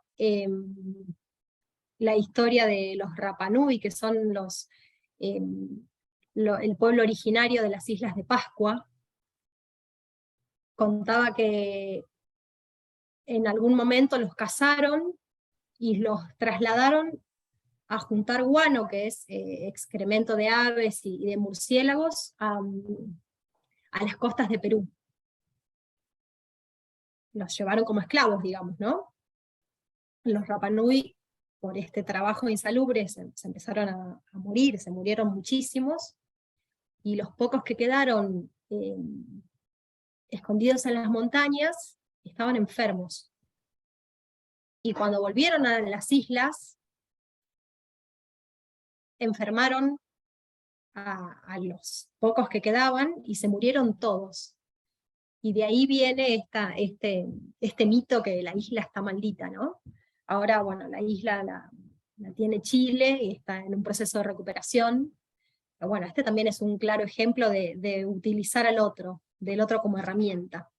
la historia de los Rapa Nui, que son el pueblo originario de las Islas de Pascua. Contaba que en algún momento los cazaron y los trasladaron a juntar guano, que es excremento de aves y de murciélagos, a las costas de Perú. Los llevaron como esclavos, digamos, ¿no? Los Rapa Nui, por este trabajo insalubre, se empezaron a morir, se murieron muchísimos, y los pocos que quedaron escondidos en las montañas estaban enfermos. Y cuando volvieron a las islas, enfermaron a los pocos que quedaban y se murieron todos. Y de ahí viene este mito que la isla está maldita, ¿no? Ahora, bueno, la isla la tiene Chile y está en un proceso de recuperación. Pero bueno, este también es un claro ejemplo de utilizar al otro, del otro como herramienta.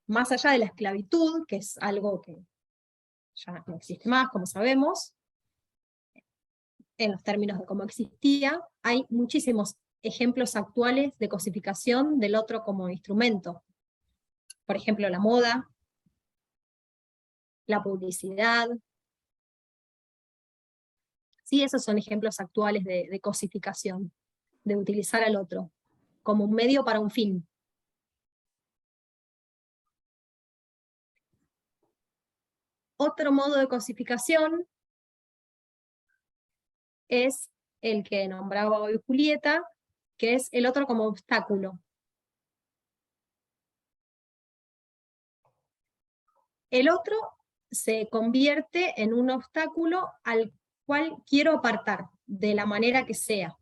Más allá de la esclavitud, que es algo que ya no existe más, como sabemos, en los términos de cómo existía, hay muchísimos ejemplos actuales de cosificación del otro como instrumento. Por ejemplo, la moda, la publicidad. Sí, esos son ejemplos actuales de cosificación, de utilizar al otro como un medio para un fin. Otro modo de cosificación es el que nombraba hoy Julieta, que es el otro como obstáculo. El otro se convierte en un obstáculo al cual quiero apartar, de la manera que sea.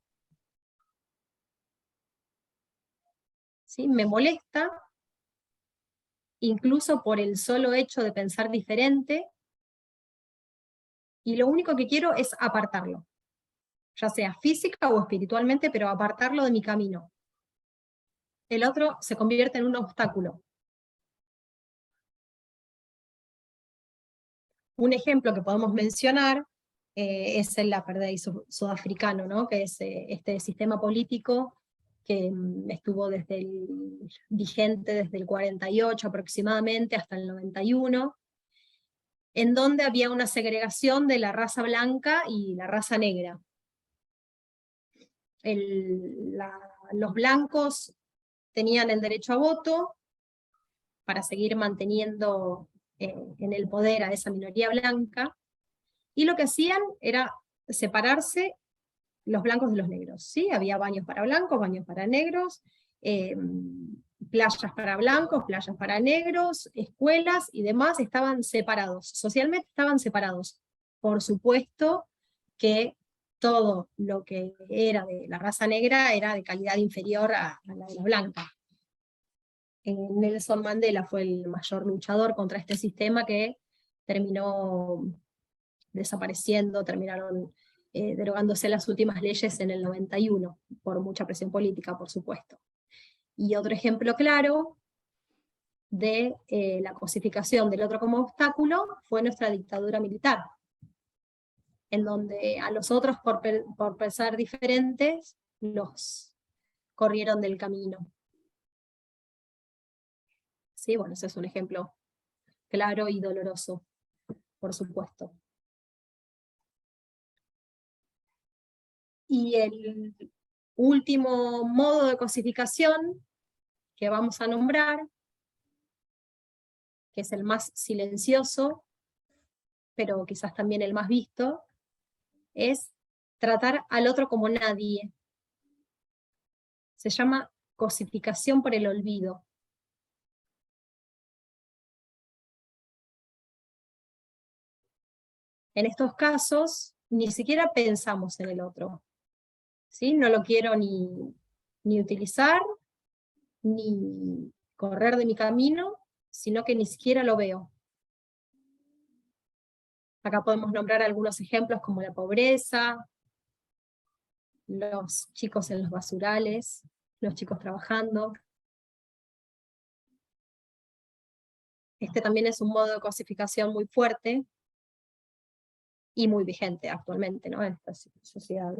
¿Sí? Me molesta, incluso por el solo hecho de pensar diferente, y lo único que quiero es apartarlo, ya sea física o espiritualmente, pero apartarlo de mi camino. El otro se convierte en un obstáculo. Un ejemplo que podemos mencionar es el apartheid sudafricano, ¿no? Que es este sistema político que estuvo vigente desde el 48 aproximadamente hasta el 91, en donde había una segregación de la raza blanca y la raza negra. Los blancos tenían el derecho a voto para seguir manteniendo en el poder a esa minoría blanca, y lo que hacían era separarse los blancos de los negros, ¿sí? Había baños para blancos, baños para negros, playas para blancos, playas para negros, escuelas y demás estaban separados, socialmente estaban separados. Por supuesto que todo lo que era de la raza negra era de calidad inferior a la de la blanca. Nelson Mandela fue el mayor luchador contra este sistema que terminó desapareciendo, terminaron derogándose las últimas leyes en el 91, por mucha presión política, por supuesto. Y otro ejemplo claro de la cosificación del otro como obstáculo fue nuestra dictadura militar, en donde a los otros por pensar diferentes los corrieron del camino. Sí, bueno, ese es un ejemplo claro y doloroso, por supuesto. Y el último modo de cosificación que vamos a nombrar, que es el más silencioso, pero quizás también el más visto, es tratar al otro como nadie. Se llama cosificación por el olvido. En estos casos, ni siquiera pensamos en el otro, ¿sí? No lo quiero ni utilizar, ni correr de mi camino, sino que ni siquiera lo veo. Acá podemos nombrar algunos ejemplos como la pobreza, los chicos en los basurales, los chicos trabajando. Este también es un modo de cosificación muy fuerte y muy vigente actualmente, ¿no?, en esta sociedad.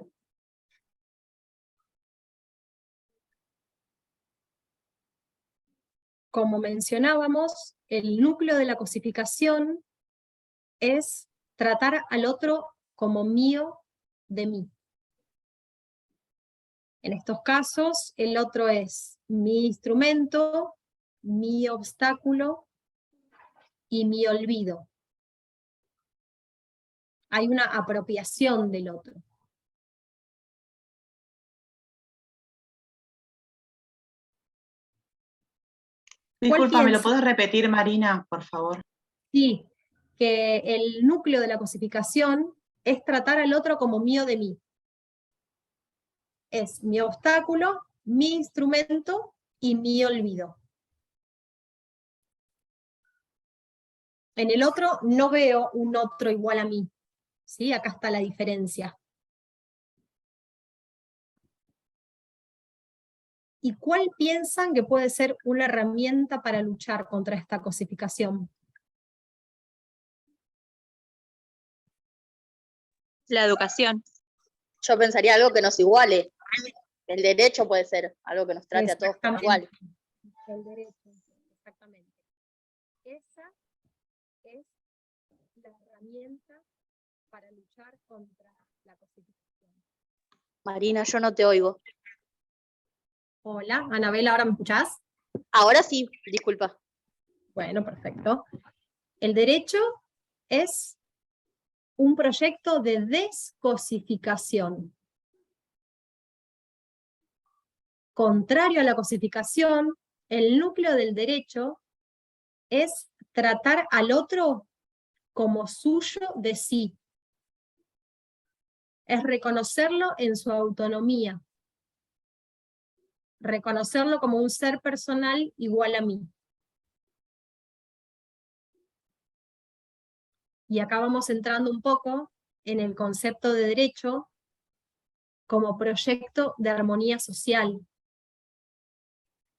Como mencionábamos, el núcleo de la cosificación es tratar al otro como mío de mí. En estos casos, el otro es mi instrumento, mi obstáculo y mi olvido. Hay una apropiación del otro. Disculpa, ¿me lo puedes repetir, Marina, por favor? Sí, que el núcleo de la cosificación es tratar al otro como mío de mí. Es mi obstáculo, mi instrumento y mi olvido. En el otro no veo un otro igual a mí, ¿sí? Acá está la diferencia. ¿Y cuál piensan que puede ser una herramienta para luchar contra esta cosificación? La educación. Yo pensaría algo que nos iguale. El derecho puede ser algo que nos trate a todos como igual. El derecho, exactamente. Esa es la herramienta para luchar contra la cosificación. Marina, yo no te oigo. Hola, Anabela, ¿ahora me escuchás? Ahora sí, disculpa. Bueno, perfecto. El derecho es un proyecto de descosificación. Contrario a la cosificación, el núcleo del derecho es tratar al otro como suyo de sí. Es reconocerlo en su autonomía. Reconocerlo como un ser personal igual a mí. Y acá vamos entrando un poco en el concepto de derecho como proyecto de armonía social,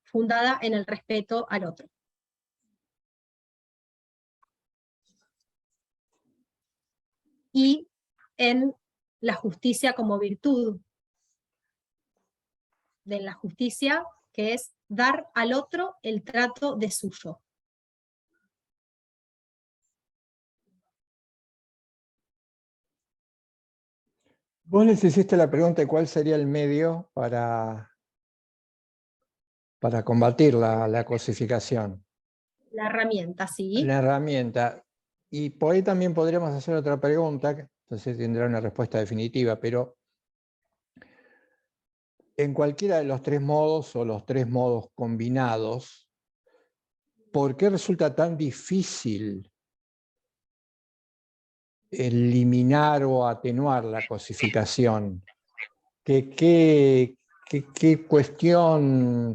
fundada en el respeto al otro. Y en la justicia como virtud, de la justicia que es dar al otro el trato de suyo. Vos les hiciste la pregunta de cuál sería el medio para combatir la cosificación. La herramienta, sí. La herramienta. Y por ahí también podríamos hacer otra pregunta, que entonces tendrá una respuesta definitiva, pero en cualquiera de los tres modos o los tres modos combinados, ¿por qué resulta tan difícil eliminar o atenuar la cosificación? ¿Qué cuestión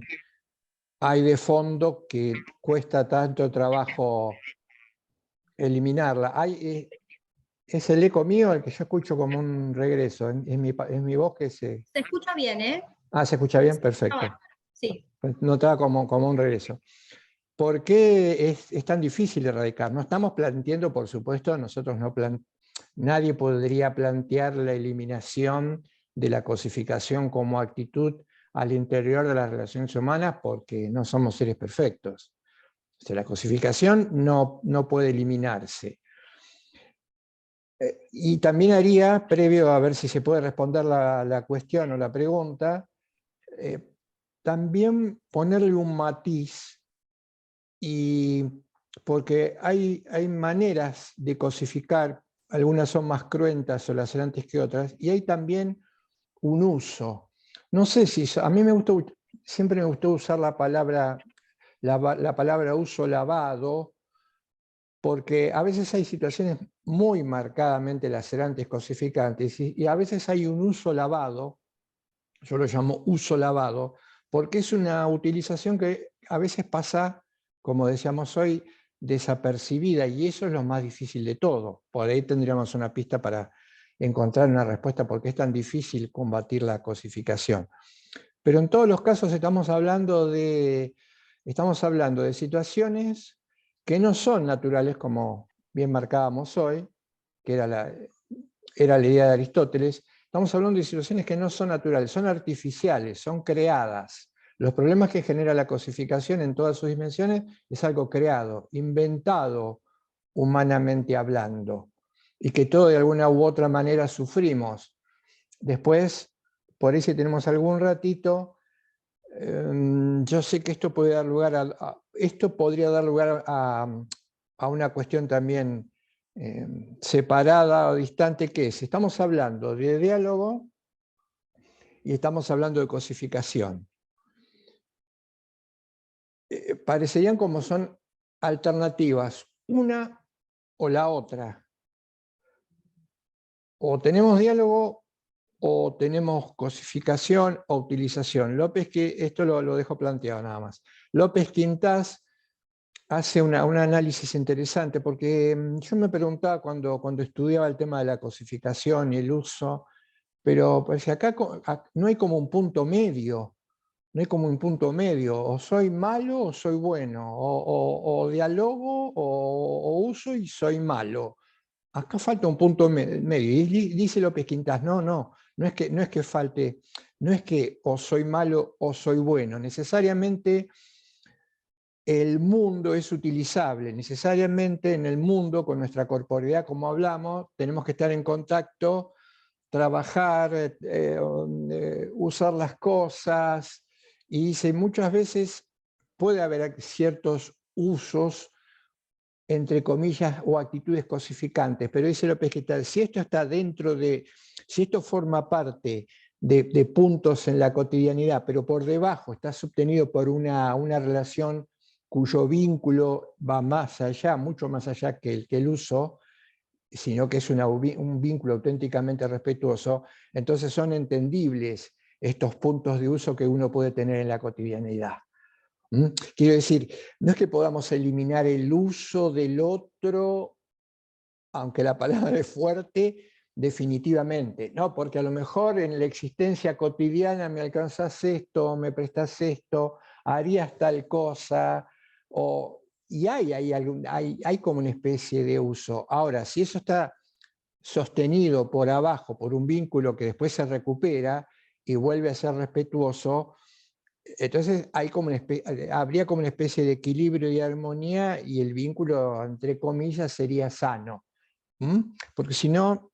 hay de fondo que cuesta tanto trabajo eliminarla? ¿Es el eco mío el que yo escucho como un regreso? ¿Es mi voz que se...? Se escucha bien, ¿eh? Ah, ¿se escucha bien? Perfecto. Sí. Notaba como un regreso. ¿Por qué es tan difícil erradicar? No estamos planteando, por supuesto, nadie podría plantear la eliminación de la cosificación como actitud al interior de las relaciones humanas porque no somos seres perfectos. O sea, la cosificación no puede eliminarse. Y también haría, previo a ver si se puede responder la cuestión o la pregunta, también ponerle un matiz, y porque hay maneras de cosificar, algunas son más cruentas o lacerantes que otras, y hay también un uso. No sé si, a mí siempre me gustó usar la palabra uso lavado, porque a veces hay situaciones muy marcadamente lacerantes, cosificantes, y a veces hay un uso lavado, yo lo llamo uso lavado, porque es una utilización que a veces pasa, como decíamos hoy, desapercibida, y eso es lo más difícil de todo. Por ahí tendríamos una pista para encontrar una respuesta por qué es tan difícil combatir la cosificación. Pero en todos los casos estamos hablando de situaciones que no son naturales, como bien marcábamos hoy, que era la idea de Aristóteles. Estamos hablando de situaciones que no son naturales, son artificiales, son creadas. Los problemas que genera la cosificación en todas sus dimensiones es algo creado, inventado humanamente hablando, y que todos de alguna u otra manera sufrimos. Después, por ahí si tenemos algún ratito, yo sé que esto puede dar lugar esto podría dar lugar a una cuestión también separada o distante, que es, estamos hablando de diálogo y estamos hablando de cosificación. Parecerían como son alternativas, una o la otra. O tenemos diálogo o tenemos cosificación o utilización. Esto lo dejo planteado nada más. López Quintás hace un análisis interesante, porque yo me preguntaba cuando estudiaba el tema de la cosificación y el uso, pero pues acá no hay como un punto medio, o soy malo o soy bueno, o dialogo o uso y soy malo. Acá falta un punto medio. Y dice López Quintás, no es que falte, no es que o soy malo o soy bueno, necesariamente el mundo es utilizable, necesariamente en el mundo, con nuestra corporeidad, como hablamos, tenemos que estar en contacto, trabajar, usar las cosas, y dice, muchas veces puede haber ciertos usos, entre comillas, o actitudes cosificantes, pero dice López Quintás, si esto forma parte de puntos en la cotidianidad, pero por debajo está subtenido por una relación cuyo vínculo va más allá, mucho más allá que el uso, sino que es un vínculo auténticamente respetuoso, entonces son entendibles estos puntos de uso que uno puede tener en la cotidianidad. Quiero decir, no es que podamos eliminar el uso del otro, aunque la palabra es fuerte, definitivamente, ¿no? Porque a lo mejor en la existencia cotidiana me alcanzas esto, me prestas esto, harías tal cosa, y hay como una especie de uso. Ahora, si eso está sostenido por abajo por un vínculo que después se recupera y vuelve a ser respetuoso, entonces habría como una especie de equilibrio y armonía, y el vínculo, entre comillas, sería sano. Porque si no,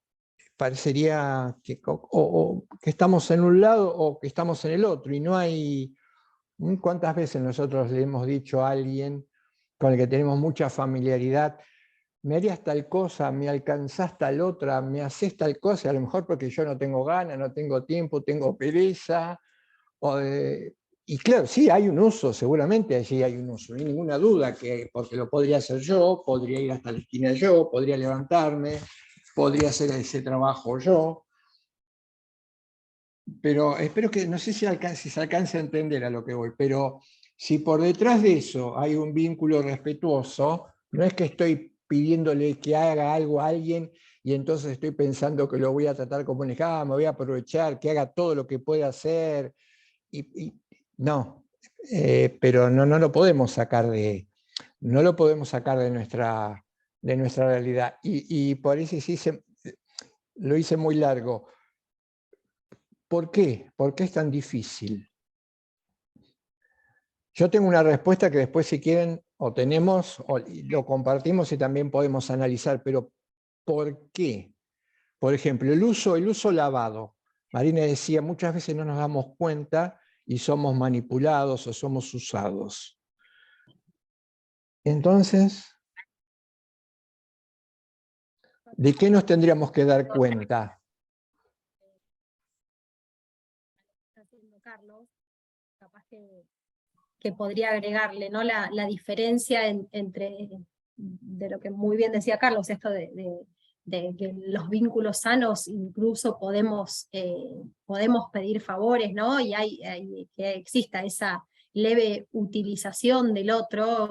parecería que, que estamos en un lado o que estamos en el otro, y no hay... ¿Cuántas veces nosotros le hemos dicho a alguien con el que tenemos mucha familiaridad, me harías tal cosa, me alcanzás tal otra, me haces tal cosa, a lo mejor porque yo no tengo ganas, no tengo tiempo, tengo pereza, y claro, sí, hay un uso, seguramente allí hay un uso, no hay ninguna duda, porque lo podría hacer yo, podría ir hasta la esquina yo, podría levantarme, podría hacer ese trabajo yo, pero espero que, no sé si se alcance a entender a lo que voy, pero si por detrás de eso hay un vínculo respetuoso, no es que estoy pidiéndole que haga algo a alguien y entonces estoy pensando que lo voy a tratar como un me voy a aprovechar, que haga todo lo que pueda hacer, no, pero no lo podemos sacar de nuestra realidad. Y por eso sí lo hice muy largo. ¿Por qué? ¿Por qué es tan difícil? Yo tengo una respuesta que después, si quieren, o lo compartimos y también podemos analizar, pero ¿por qué? Por ejemplo, el uso lavado. Marina decía, muchas veces no nos damos cuenta y somos manipulados o somos usados. Entonces, ¿de qué nos tendríamos que dar cuenta? Carlos, capaz que podría agregarle, ¿no? La diferencia entre, de lo que muy bien decía Carlos, esto de que los vínculos sanos incluso podemos pedir favores, ¿no? Y que exista esa leve utilización del otro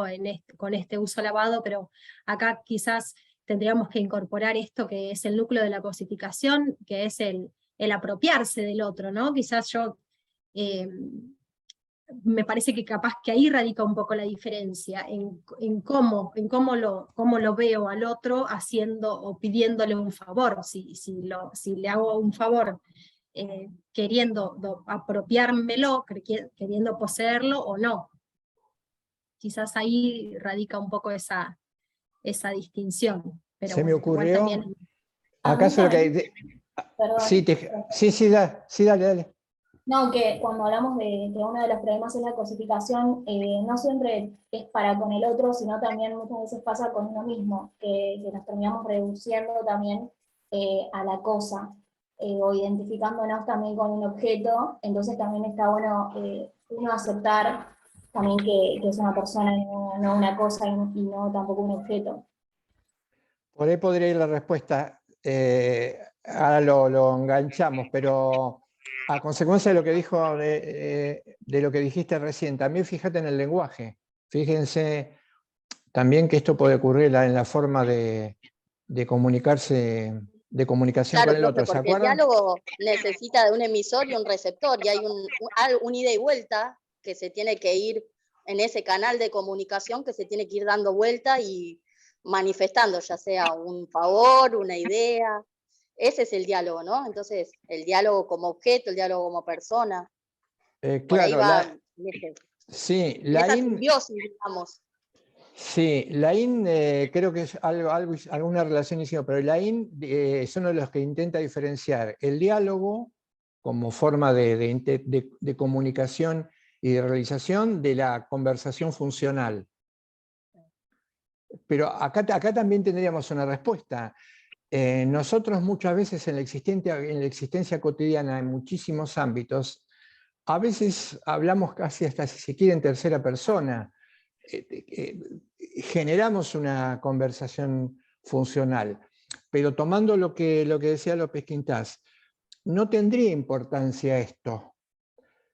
con este uso lavado, pero acá quizás tendríamos que incorporar esto que es el núcleo de la cosificación, que es el apropiarse del otro, ¿no? Quizás yo me parece que capaz que ahí radica un poco la diferencia, en cómo lo veo al otro haciendo o pidiéndole un favor. Si le hago un favor queriendo apropiármelo, queriendo poseerlo o no. Quizás ahí radica un poco esa distinción. Pero Se me bueno, igual ocurrió, también... ¿acaso lo que hay? Perdón. Sí, dale. No, que cuando hablamos de que uno de los problemas es la cosificación, no siempre es para con el otro, sino también muchas veces pasa con uno mismo, que nos terminamos reduciendo también a la cosa, o identificándonos también con un objeto. Entonces también está bueno uno aceptar también que es una persona y no una cosa, y no tampoco un objeto. Por ahí podría ir la respuesta. Ahora lo enganchamos, pero a consecuencia de lo que dijo, de lo que dijiste recién, también fíjate en el lenguaje. Fíjense también que esto puede ocurrir en la forma de comunicarse, de comunicación Claro, con el profe, otro. ¿Se porque el acuerdan? diálogo necesita de un emisor y un receptor, y hay un ida y vuelta que se tiene que ir en ese canal de comunicación, que se tiene que ir dando vuelta y manifestando, ya sea un favor, una idea. Ese es el diálogo, ¿no? Entonces, el diálogo como objeto, el diálogo como persona, por ahí Claro, va sí, en esa simbiosis, digamos. Sí, la IN creo que es alguna relación hicimos, pero la IN es uno de los que intenta diferenciar el diálogo como forma de comunicación y de realización de la conversación funcional. Pero acá también tendríamos una respuesta. Nosotros muchas veces en la existencia cotidiana, en muchísimos ámbitos, a veces hablamos casi hasta, si se quiere, en tercera persona. Generamos una conversación funcional, pero tomando lo que decía López Quintás, no tendría importancia esto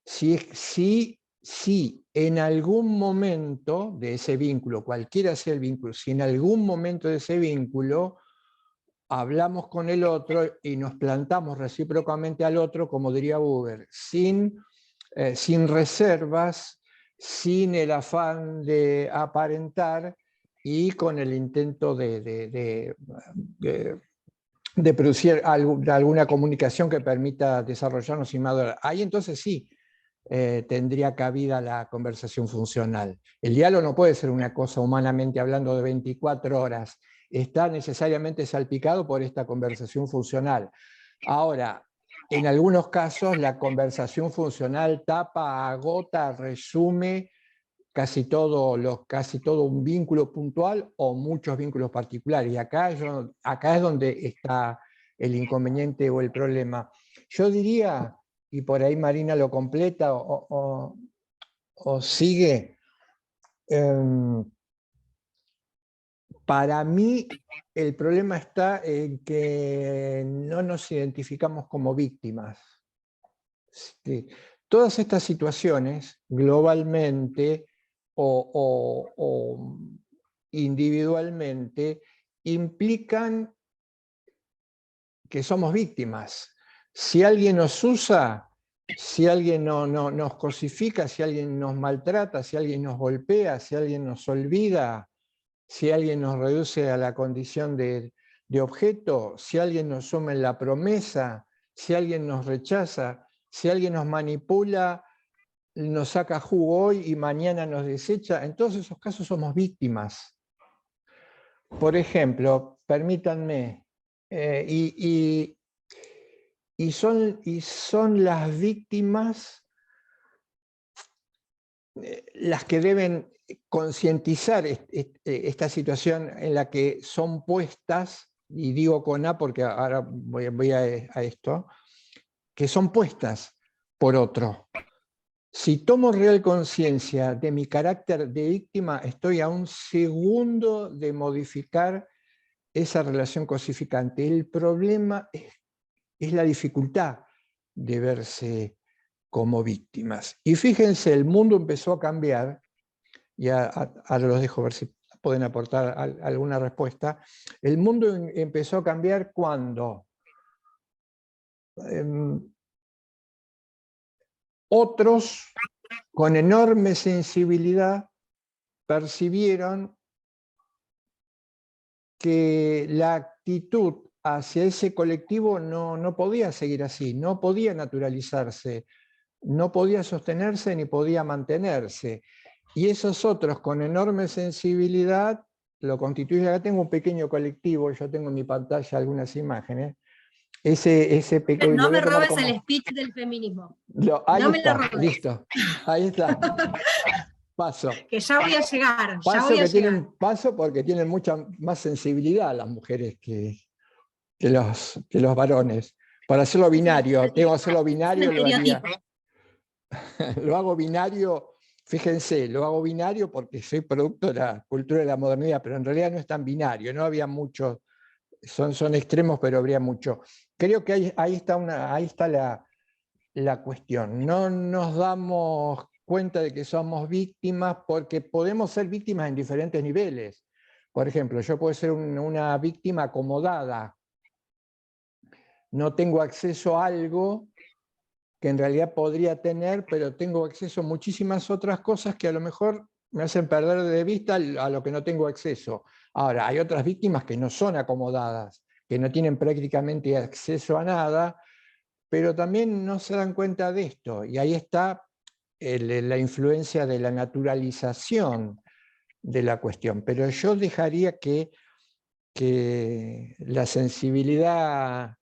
si en algún momento de ese vínculo, cualquiera sea el vínculo, si en algún momento de ese vínculo hablamos con el otro y nos plantamos recíprocamente al otro, como diría Buber, sin reservas, sin el afán de aparentar y con el intento de producir alguna comunicación que permita desarrollarnos y madurar. Ahí entonces sí tendría cabida la conversación funcional. El diálogo no puede ser una cosa humanamente hablando de 24 horas, está necesariamente salpicado por esta conversación funcional. Ahora, en algunos casos la conversación funcional tapa, agota, resume casi todo un vínculo puntual o muchos vínculos particulares. Y acá es donde está el inconveniente o el problema. Yo diría, y por ahí Marina lo completa o sigue, para mí el problema está en que no nos identificamos como víctimas. Todas estas situaciones, globalmente o individualmente, implican que somos víctimas. Si alguien nos usa, si alguien nos cosifica, si alguien nos maltrata, si alguien nos golpea, si alguien nos olvida, si alguien nos reduce a la condición de objeto, si alguien nos suma en la promesa, si alguien nos rechaza, si alguien nos manipula, nos saca jugo hoy y mañana nos desecha, en todos esos casos somos víctimas. Por ejemplo, permítanme, Y son las víctimas las que deben concientizar esta situación en la que son puestas, y digo con A porque ahora voy a esto, que son puestas por otro. Si tomo real conciencia de mi carácter de víctima, estoy a un segundo de modificar esa relación cosificante. El problema es la dificultad de verse como víctimas. Y fíjense, el mundo empezó a cambiar, y ahora los dejo ver si pueden aportar alguna respuesta. El mundo empezó a cambiar cuando otros con enorme sensibilidad percibieron que la actitud hacia ese colectivo no podía seguir así, no podía naturalizarse, no podía sostenerse ni podía mantenerse. Y esos otros con enorme sensibilidad lo constituyen. Acá tengo un pequeño colectivo, yo tengo en mi pantalla algunas imágenes. Ese pequeño, No me robes el speech del feminismo. Ahí no me está, lo robes. listo. Ahí está. Paso. Que ya voy a llegar. Paso porque tienen mucha más sensibilidad las mujeres que los varones. Para hacerlo binario, tengo que hacerlo binario, lo haría. Lo hago binario, fíjense, lo hago binario porque soy producto de la cultura de la modernidad, pero en realidad no es tan binario, no había mucho, son extremos, pero habría mucho. Creo que ahí está la cuestión. No nos damos cuenta de que somos víctimas porque podemos ser víctimas en diferentes niveles. Por ejemplo, yo puedo ser una víctima acomodada. No tengo acceso a algo que en realidad podría tener, pero tengo acceso a muchísimas otras cosas que a lo mejor me hacen perder de vista a lo que no tengo acceso. Ahora, hay otras víctimas que no son acomodadas, que no tienen prácticamente acceso a nada, pero también no se dan cuenta de esto, y ahí está la influencia de la naturalización de la cuestión. Pero yo dejaría que la sensibilidad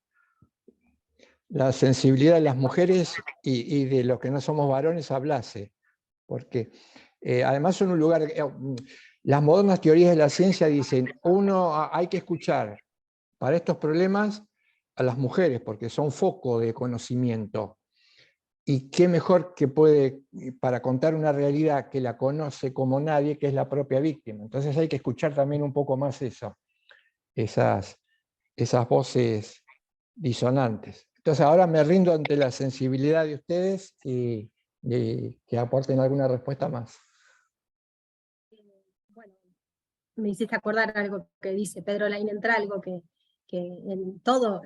de las mujeres y de los que no somos varones hablase, porque además son un lugar, las modernas teorías de la ciencia dicen, hay que escuchar para estos problemas a las mujeres, porque son foco de conocimiento, y qué mejor que puede, para contar una realidad que la conoce como nadie, que es la propia víctima. Entonces hay que escuchar también un poco más esas voces disonantes. Entonces ahora me rindo ante la sensibilidad de ustedes y que aporten alguna respuesta más. Bueno, me hiciste acordar algo que dice Pedro Leinentralgo, que en todo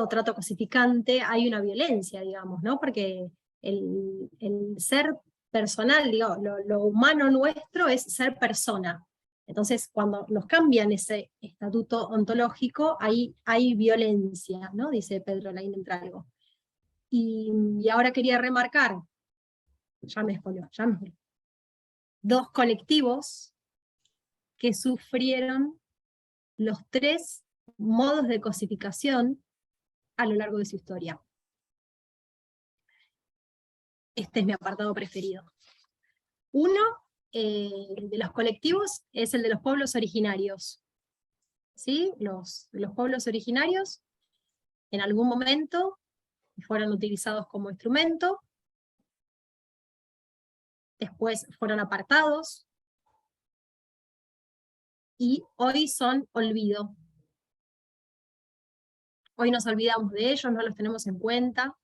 trato cosificante hay una violencia, digamos, ¿no? Porque el ser personal, digo, lo humano nuestro es ser persona. Entonces, cuando nos cambian ese estatuto ontológico, hay violencia, ¿no? Dice Pedro Leinentralgo. Y ahora quería remarcar, ya me spoiló, dos colectivos que sufrieron los 3 modos de cosificación a lo largo de su historia. Este es mi apartado preferido. Uno de los colectivos es el de los pueblos originarios. ¿Sí? Los pueblos originarios en algún momento fueron utilizados como instrumento, después fueron apartados, y hoy son olvido. Hoy nos olvidamos de ellos, no los tenemos en cuenta,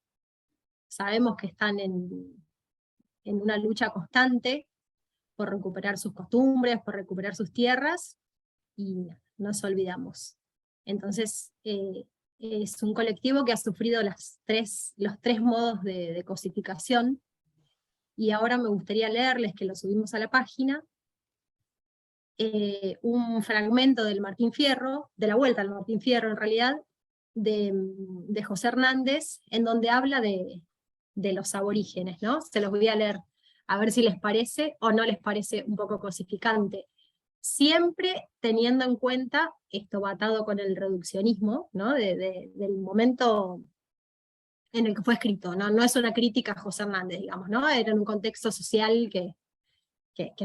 sabemos que están en una lucha constante por recuperar sus costumbres, por recuperar sus tierras, y nos olvidamos. Entonces, es un colectivo que ha sufrido los tres modos de cosificación, y ahora me gustaría leerles, que lo subimos a la página, un fragmento del Martín Fierro, de la vuelta al Martín Fierro en realidad, de José Hernández, en donde habla de los aborígenes, ¿no? Se los voy a leer, a ver si les parece o no les parece un poco cosificante. siempre teniendo en cuenta, esto va atado con el reduccionismo, ¿no? Del momento en el que fue escrito, ¿no? No es una crítica a José Hernández, digamos, ¿no? Era en un contexto social que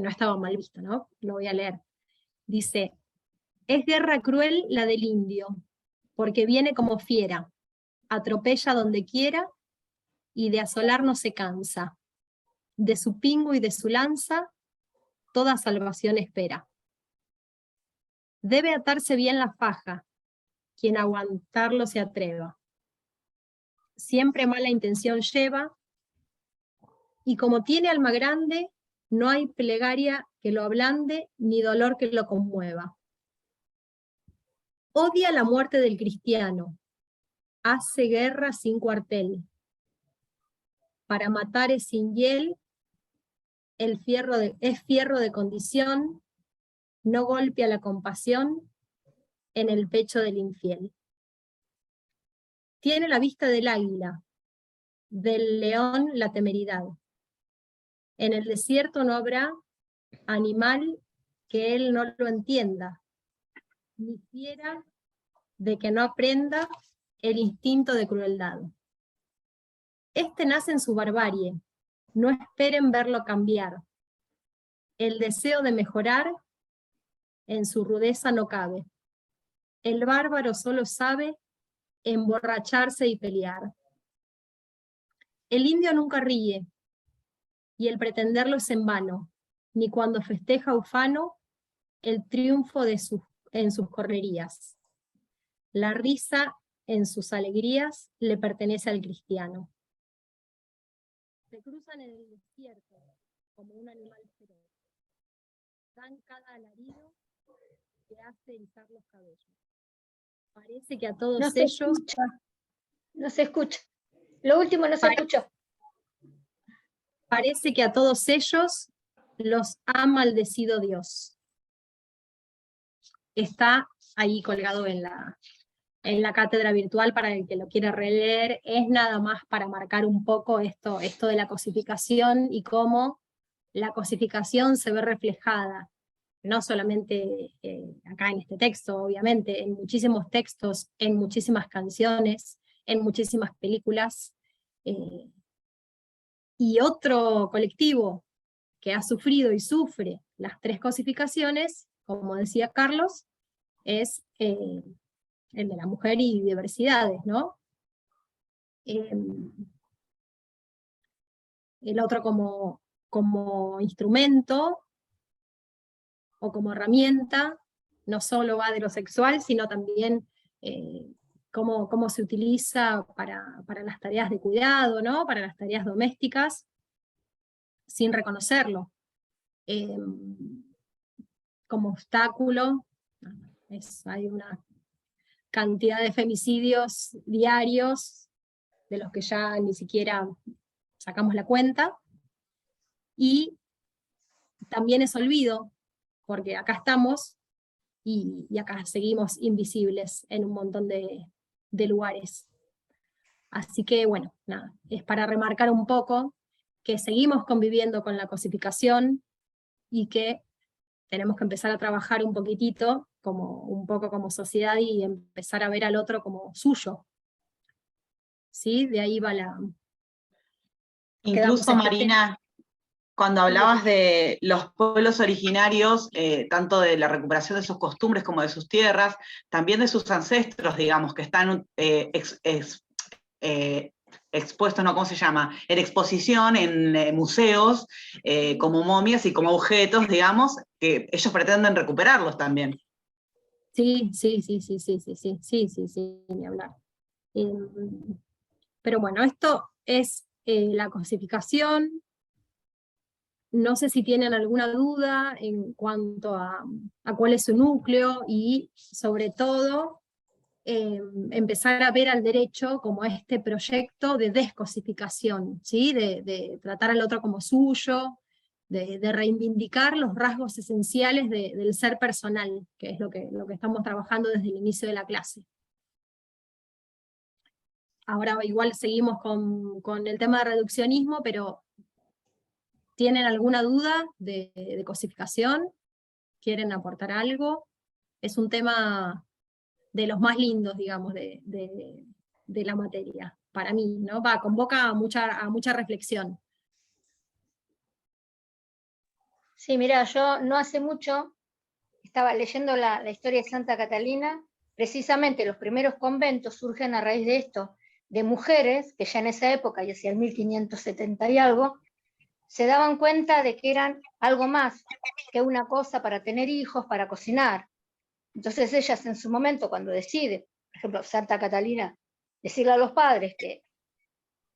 no estaba mal visto, ¿no? Lo voy a leer. Dice: es guerra cruel la del indio, porque viene como fiera, atropella donde quiera, y de asolar no se cansa. De su pingo y de su lanza, toda salvación espera. Debe atarse bien la faja, quien a aguantarlo se atreva. Siempre mala intención lleva, y como tiene alma grande, no hay plegaria que lo ablande, ni dolor que lo conmueva. Odia la muerte del cristiano, hace guerra sin cuartel. Para matar es sin hiel, es fierro de condición, no golpea la compasión en el pecho del infiel. Tiene la vista del águila, del león la temeridad. En el desierto no habrá animal que él no lo entienda, ni fiera de que no aprenda el instinto de crueldad. Este nace en su barbarie, no esperen verlo cambiar. El deseo de mejorar en su rudeza no cabe. El bárbaro solo sabe emborracharse y pelear. El indio nunca ríe, y el pretenderlo es en vano, ni cuando festeja ufano el triunfo en sus correrías. La risa en sus alegrías le pertenece al cristiano. Se cruzan en el desierto como un animal feroz. Dan cada alarido que hace erizar los cabellos. Parece que a todos ellos... No se escucha. Lo último no se escuchó. Parece que a todos ellos los ha maldecido Dios. Está ahí colgado en la cátedra virtual para el que lo quiera releer. Es nada más para marcar un poco esto de la cosificación y cómo la cosificación se ve reflejada, no solamente acá en este texto, obviamente, en muchísimos textos, en muchísimas canciones, en muchísimas películas. Y otro colectivo que ha sufrido y sufre las tres cosificaciones, como decía Carlos, es el de la mujer y diversidades, ¿no? El otro como instrumento o como herramienta, no solo va de lo sexual, sino también cómo se utiliza para las tareas de cuidado, ¿no? Para las tareas domésticas, sin reconocerlo. Como obstáculo, hay una cantidad de femicidios diarios, de los que ya ni siquiera sacamos la cuenta, y también es olvido, porque acá estamos, y acá seguimos invisibles en un montón de lugares. Así que bueno, nada, es para remarcar un poco que seguimos conviviendo con la cosificación, y que tenemos que empezar a trabajar un poquitito, un poco como sociedad, y empezar a ver al otro como suyo. ¿Sí? De ahí va la... Incluso, Marina, cuando hablabas de los pueblos originarios, tanto de la recuperación de sus costumbres como de sus tierras, también de sus ancestros, digamos, que están expuestos, ¿no? ¿Cómo se llama? En exposición, en museos, como momias y como objetos, digamos, que ellos pretenden recuperarlos también. Sí, ni hablar. Pero bueno, esto es la cosificación. No sé si tienen alguna duda en cuanto a cuál es su núcleo, y sobre todo empezar a ver al derecho como este proyecto de descosificación, ¿sí? De tratar al otro como suyo, de reivindicar los rasgos esenciales del ser personal, que es lo que estamos trabajando desde el inicio de la clase. Ahora igual seguimos con el tema de reduccionismo, pero ¿tienen alguna duda de cosificación? quieren aportar algo. Es un tema de los más lindos, digamos, de la materia, para mí, ¿no? Convoca a mucha reflexión. Sí, mira, yo no hace mucho estaba leyendo la historia de Santa Catalina. Precisamente los primeros conventos surgen a raíz de esto, de mujeres que ya en esa época, y hacia el 1570 y algo, se daban cuenta de que eran algo más que una cosa para tener hijos, para cocinar. Entonces ellas en su momento, cuando decide, por ejemplo, Santa Catalina, decirle a los padres que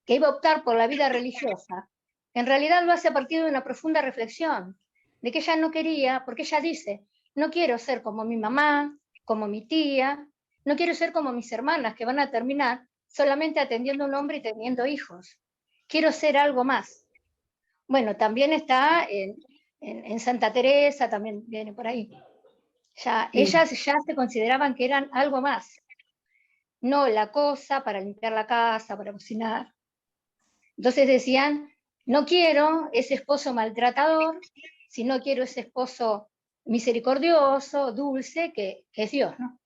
iba a optar por la vida religiosa, en realidad lo hace a partir de una profunda reflexión, de que ella no quería, porque ella dice, no quiero ser como mi mamá, como mi tía, no quiero ser como mis hermanas que van a terminar solamente atendiendo a un hombre y teniendo hijos. Quiero ser algo más. Bueno, también está en Santa Teresa, también viene por ahí. Ya, Sí. ellas ya se consideraban que eran algo más, no la cosa para limpiar la casa, para cocinar. Entonces decían, no quiero ese esposo maltratador, sino quiero ese esposo misericordioso, dulce, que es Dios, ¿no?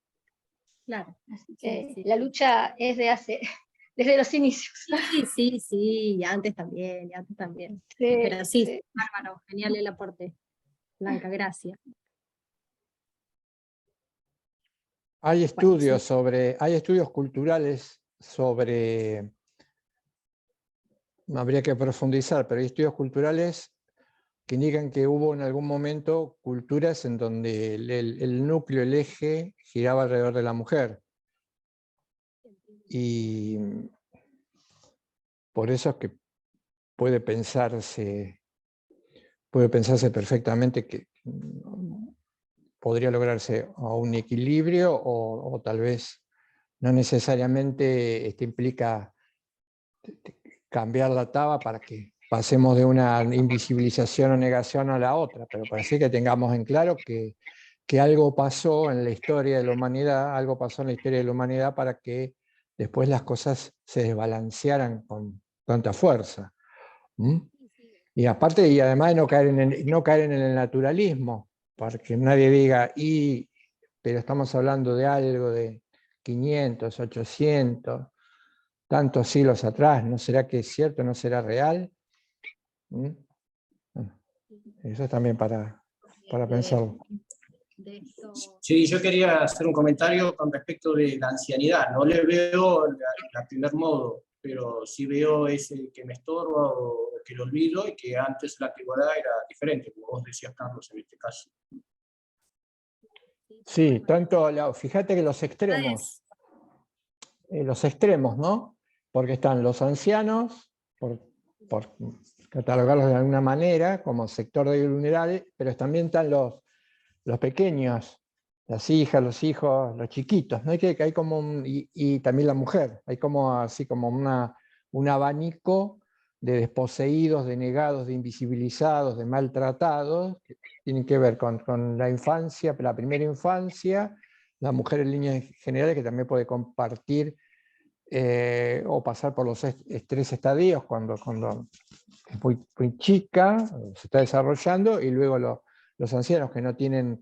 Claro. Así que Sí. la lucha es desde los inicios. Sí, y antes también, Sí, Pero sí, sí. bárbaro, genial el aporte. Blanca, gracias. Hay estudios sí. hay estudios culturales sobre, habría que profundizar, pero hay estudios culturales que indican que hubo en algún momento culturas en donde el núcleo, el eje, giraba alrededor de la mujer. Y por eso es que puede pensarse perfectamente que podría lograrse un equilibrio o tal vez no necesariamente implica cambiar la taba para que pasemos de una invisibilización o negación a la otra, pero parece que tengamos en claro que algo pasó en la historia de la humanidad, para que después las cosas se desbalancearan con tanta fuerza. Y aparte, y además de no caer en el naturalismo, para que nadie diga, pero estamos hablando de algo de 500, 800, tantos siglos atrás, ¿no será que es cierto, no será real? Eso es también para pensarlo. Sí, yo quería hacer un comentario con respecto de la ancianidad. No le veo la primer modo, pero sí veo ese que me estorba o que lo olvido y que antes la antigüedad era diferente, como vos decías, Carlos, en este caso. Sí, fíjate que los extremos, ¿no? Porque están los ancianos, por catalogarlos de alguna manera, como sector de vulnerable, pero también están los pequeños, las hijas, los hijos, los chiquitos, ¿no? Que hay como y también la mujer, hay como así como un abanico de desposeídos, de negados, de invisibilizados, de maltratados, que tienen que ver con la infancia, la primera infancia, la mujer en líneas generales, que también puede compartir o pasar por los 3 estadios cuando es muy chica, se está desarrollando, y luego los ancianos que no tienen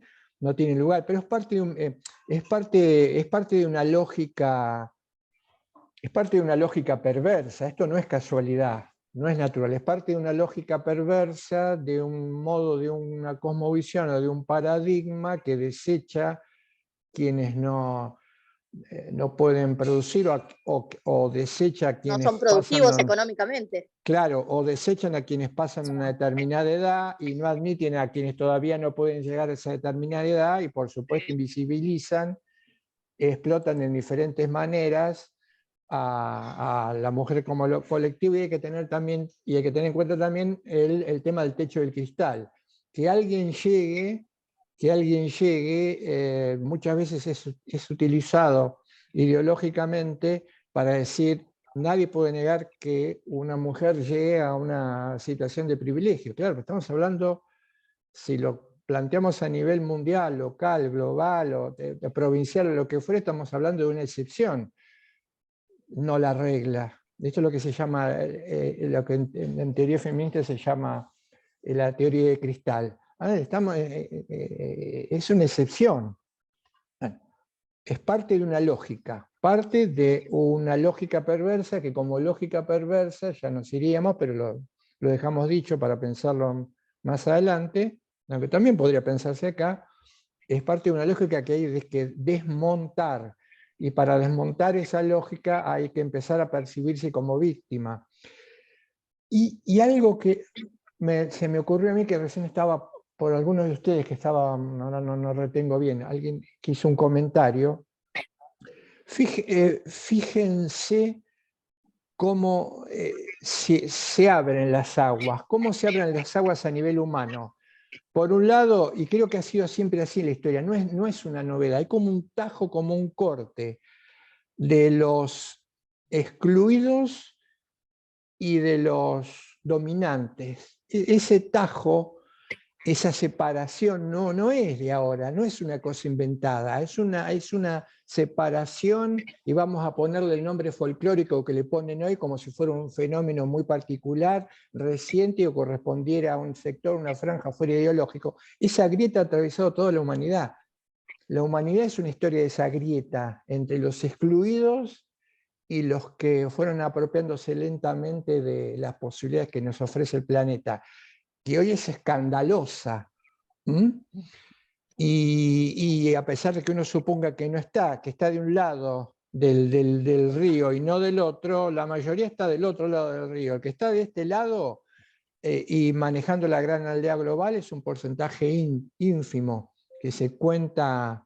lugar, pero es parte de una lógica, perversa. Esto no es casualidad, no es natural, es parte de una lógica perversa, de un modo, de una cosmovisión o de un paradigma que desecha quienes no pueden producir o desecha a No quienes son productivos pasan. económicamente. Claro, o desechan a quienes pasan una determinada edad y no admiten a quienes todavía no pueden llegar a esa determinada edad, y por supuesto invisibilizan, explotan en diferentes maneras a la mujer como lo colectivo, y hay que tener en cuenta también el tema del techo del cristal. Que alguien llegue, muchas veces es utilizado ideológicamente para decir: nadie puede negar que una mujer llegue a una situación de privilegio. Claro, estamos hablando, si lo planteamos a nivel mundial, local, global o provincial o lo que fuera, estamos hablando de una excepción, no la regla. Esto es lo que se llama, lo que en teoría feminista se llama la teoría de cristal. A ver, es una excepción. Es parte de una lógica, perversa, que como lógica perversa, ya nos iríamos, pero lo dejamos dicho para pensarlo más adelante, aunque también podría pensarse acá, es parte de una lógica que hay que desmontar, y para desmontar esa lógica hay que empezar a percibirse como víctima. Y algo que se me ocurrió a mí, que recién estaba, por algunos de ustedes que estaban, ahora no retengo bien, alguien que hizo un comentario. Fíjense cómo se abren las aguas, cómo se abren las aguas a nivel humano. Por un lado, y creo que ha sido siempre así la historia, no es una novedad, hay como un tajo, como un corte de los excluidos y de los dominantes. Ese tajo, esa separación no es de ahora, no es una cosa inventada, es una separación, y vamos a ponerle el nombre folclórico que le ponen hoy, como si fuera un fenómeno muy particular, reciente, o correspondiera a un sector, una franja fuera ideológico. Esa grieta ha atravesado toda la humanidad. La humanidad es una historia de esa grieta entre los excluidos y los que fueron apropiándose lentamente de las posibilidades que nos ofrece el planeta, que hoy es escandalosa. Y a pesar de que uno suponga que no está, que está de un lado del río y no del otro, la mayoría está del otro lado del río. El que está de este lado y manejando la gran aldea global es un porcentaje ínfimo, que se cuenta,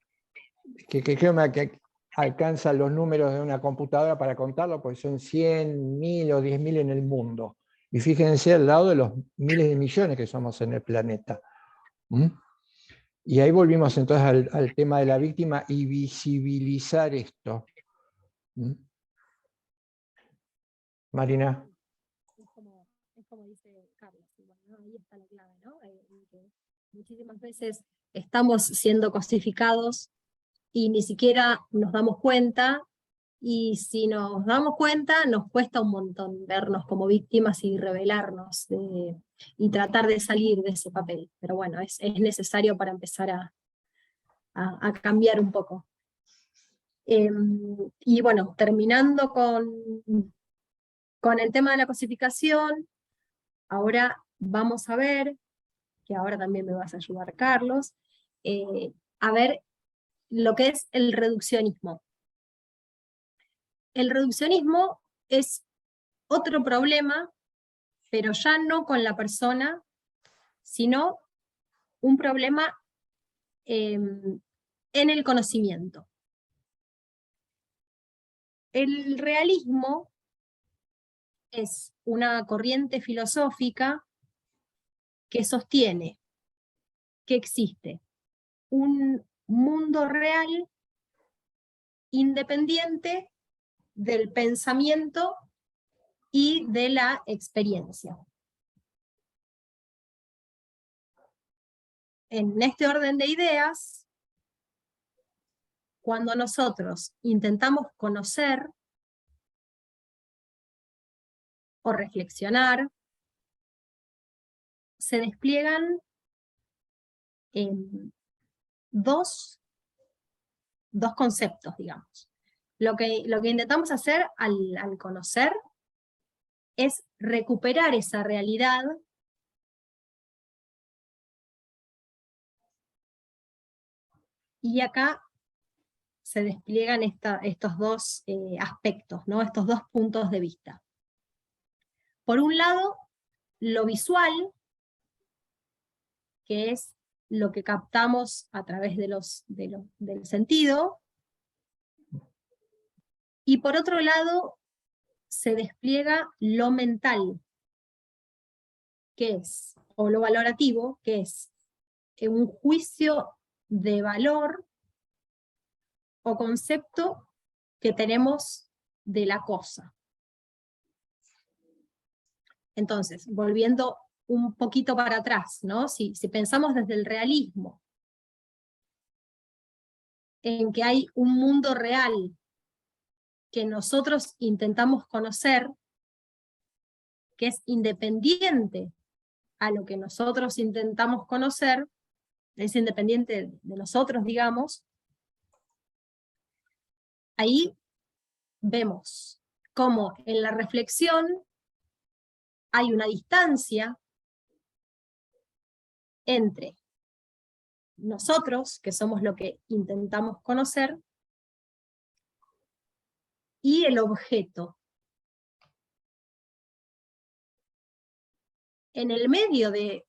que creo que alcanza los números de una computadora para contarlo, pues son 100, 1000 o 10.000 en el mundo. Y fíjense al lado de los miles de millones que somos en el planeta. Y ahí volvimos entonces al tema de la víctima y visibilizar esto. Marina. Es como dice Carlos, ¿no? Ahí está la clave, ¿no? Que muchísimas veces estamos siendo cosificados y ni siquiera nos damos cuenta, y si nos damos cuenta nos cuesta un montón vernos como víctimas y rebelarnos y tratar de salir de ese papel. Pero bueno, es necesario para empezar a cambiar un poco. Y bueno, terminando con el tema de la cosificación, ahora vamos a ver, que ahora también me vas a ayudar, Carlos, a ver lo que es el reduccionismo. El reduccionismo es otro problema, pero ya no con la persona, sino un problema en el conocimiento. El realismo es una corriente filosófica que sostiene que existe un mundo real independiente del pensamiento y de la experiencia. En este orden de ideas, cuando nosotros intentamos conocer o reflexionar, se despliegan dos conceptos, digamos. Lo que intentamos hacer al conocer es recuperar esa realidad y acá se despliegan estos dos aspectos, ¿no? Estos dos puntos de vista. Por un lado, lo visual, que es lo que captamos a través del sentido, y por otro lado se despliega lo mental, que es, o lo valorativo, que es un juicio de valor o concepto que tenemos de la cosa. Entonces, volviendo un poquito para atrás, ¿no? Si pensamos desde el realismo, en que hay un mundo real que nosotros intentamos conocer, que es independiente a lo que nosotros intentamos conocer, es independiente de nosotros, digamos, ahí vemos cómo en la reflexión hay una distancia entre nosotros, que somos lo que intentamos conocer, y el objeto. En el medio de,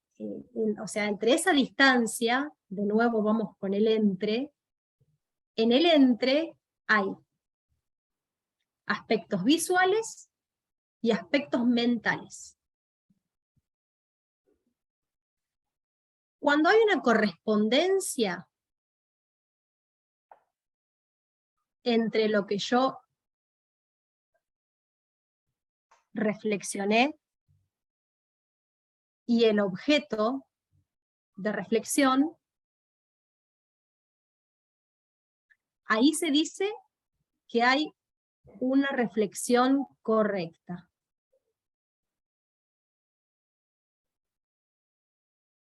o sea, entre esa distancia, de nuevo vamos con el entre, en el entre hay aspectos visuales y aspectos mentales. Cuando hay una correspondencia entre lo que yo reflexioné y el objeto de reflexión, ahí se dice que hay una reflexión correcta.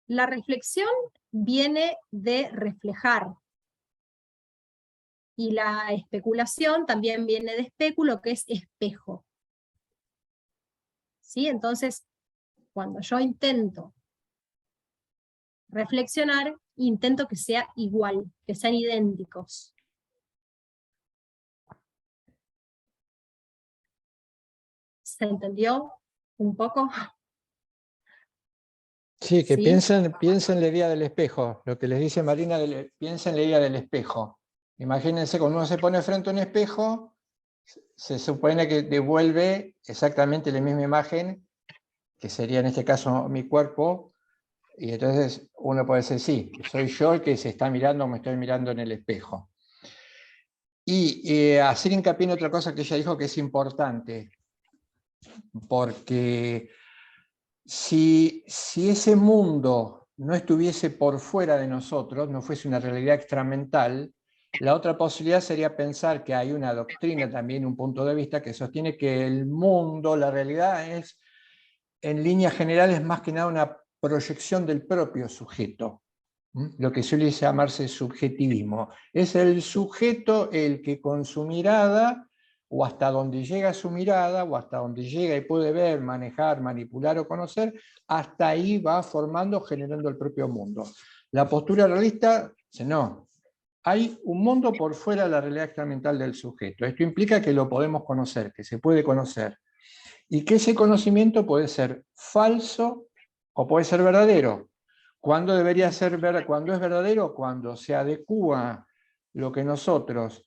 La reflexión viene de reflejar, y la especulación también viene de especulo, que es espejo. ¿Sí? Entonces, cuando yo intento reflexionar, intento que sea igual, que sean idénticos. ¿Se entendió un poco? Sí, que ¿Sí? piensen la idea del espejo, lo que les dice Marina, piensen la idea del espejo. Imagínense, cuando uno se pone frente a un espejo, se supone que devuelve exactamente la misma imagen, que sería en este caso mi cuerpo, y entonces uno puede decir, sí, soy yo el que se está mirando, me estoy mirando en el espejo. Y hacer hincapié en otra cosa que ella dijo que es importante, porque si ese mundo no estuviese por fuera de nosotros, no fuese una realidad extramental, la otra posibilidad sería pensar que hay una doctrina también, un punto de vista que sostiene que el mundo, la realidad es, en líneas generales, más que nada una proyección del propio sujeto, lo que suele llamarse subjetivismo. Es el sujeto el que con su mirada, o hasta donde llega su mirada, o hasta donde llega y puede ver, manejar, manipular o conocer, hasta ahí va formando, generando el propio mundo. La postura realista dice, no, hay un mundo por fuera de la realidad extramental del sujeto. Esto implica que lo podemos conocer, que se puede conocer, y que ese conocimiento puede ser falso o puede ser verdadero. ¿Cuándo debería ser cuando es verdadero? Cuando se adecúa lo que nosotros...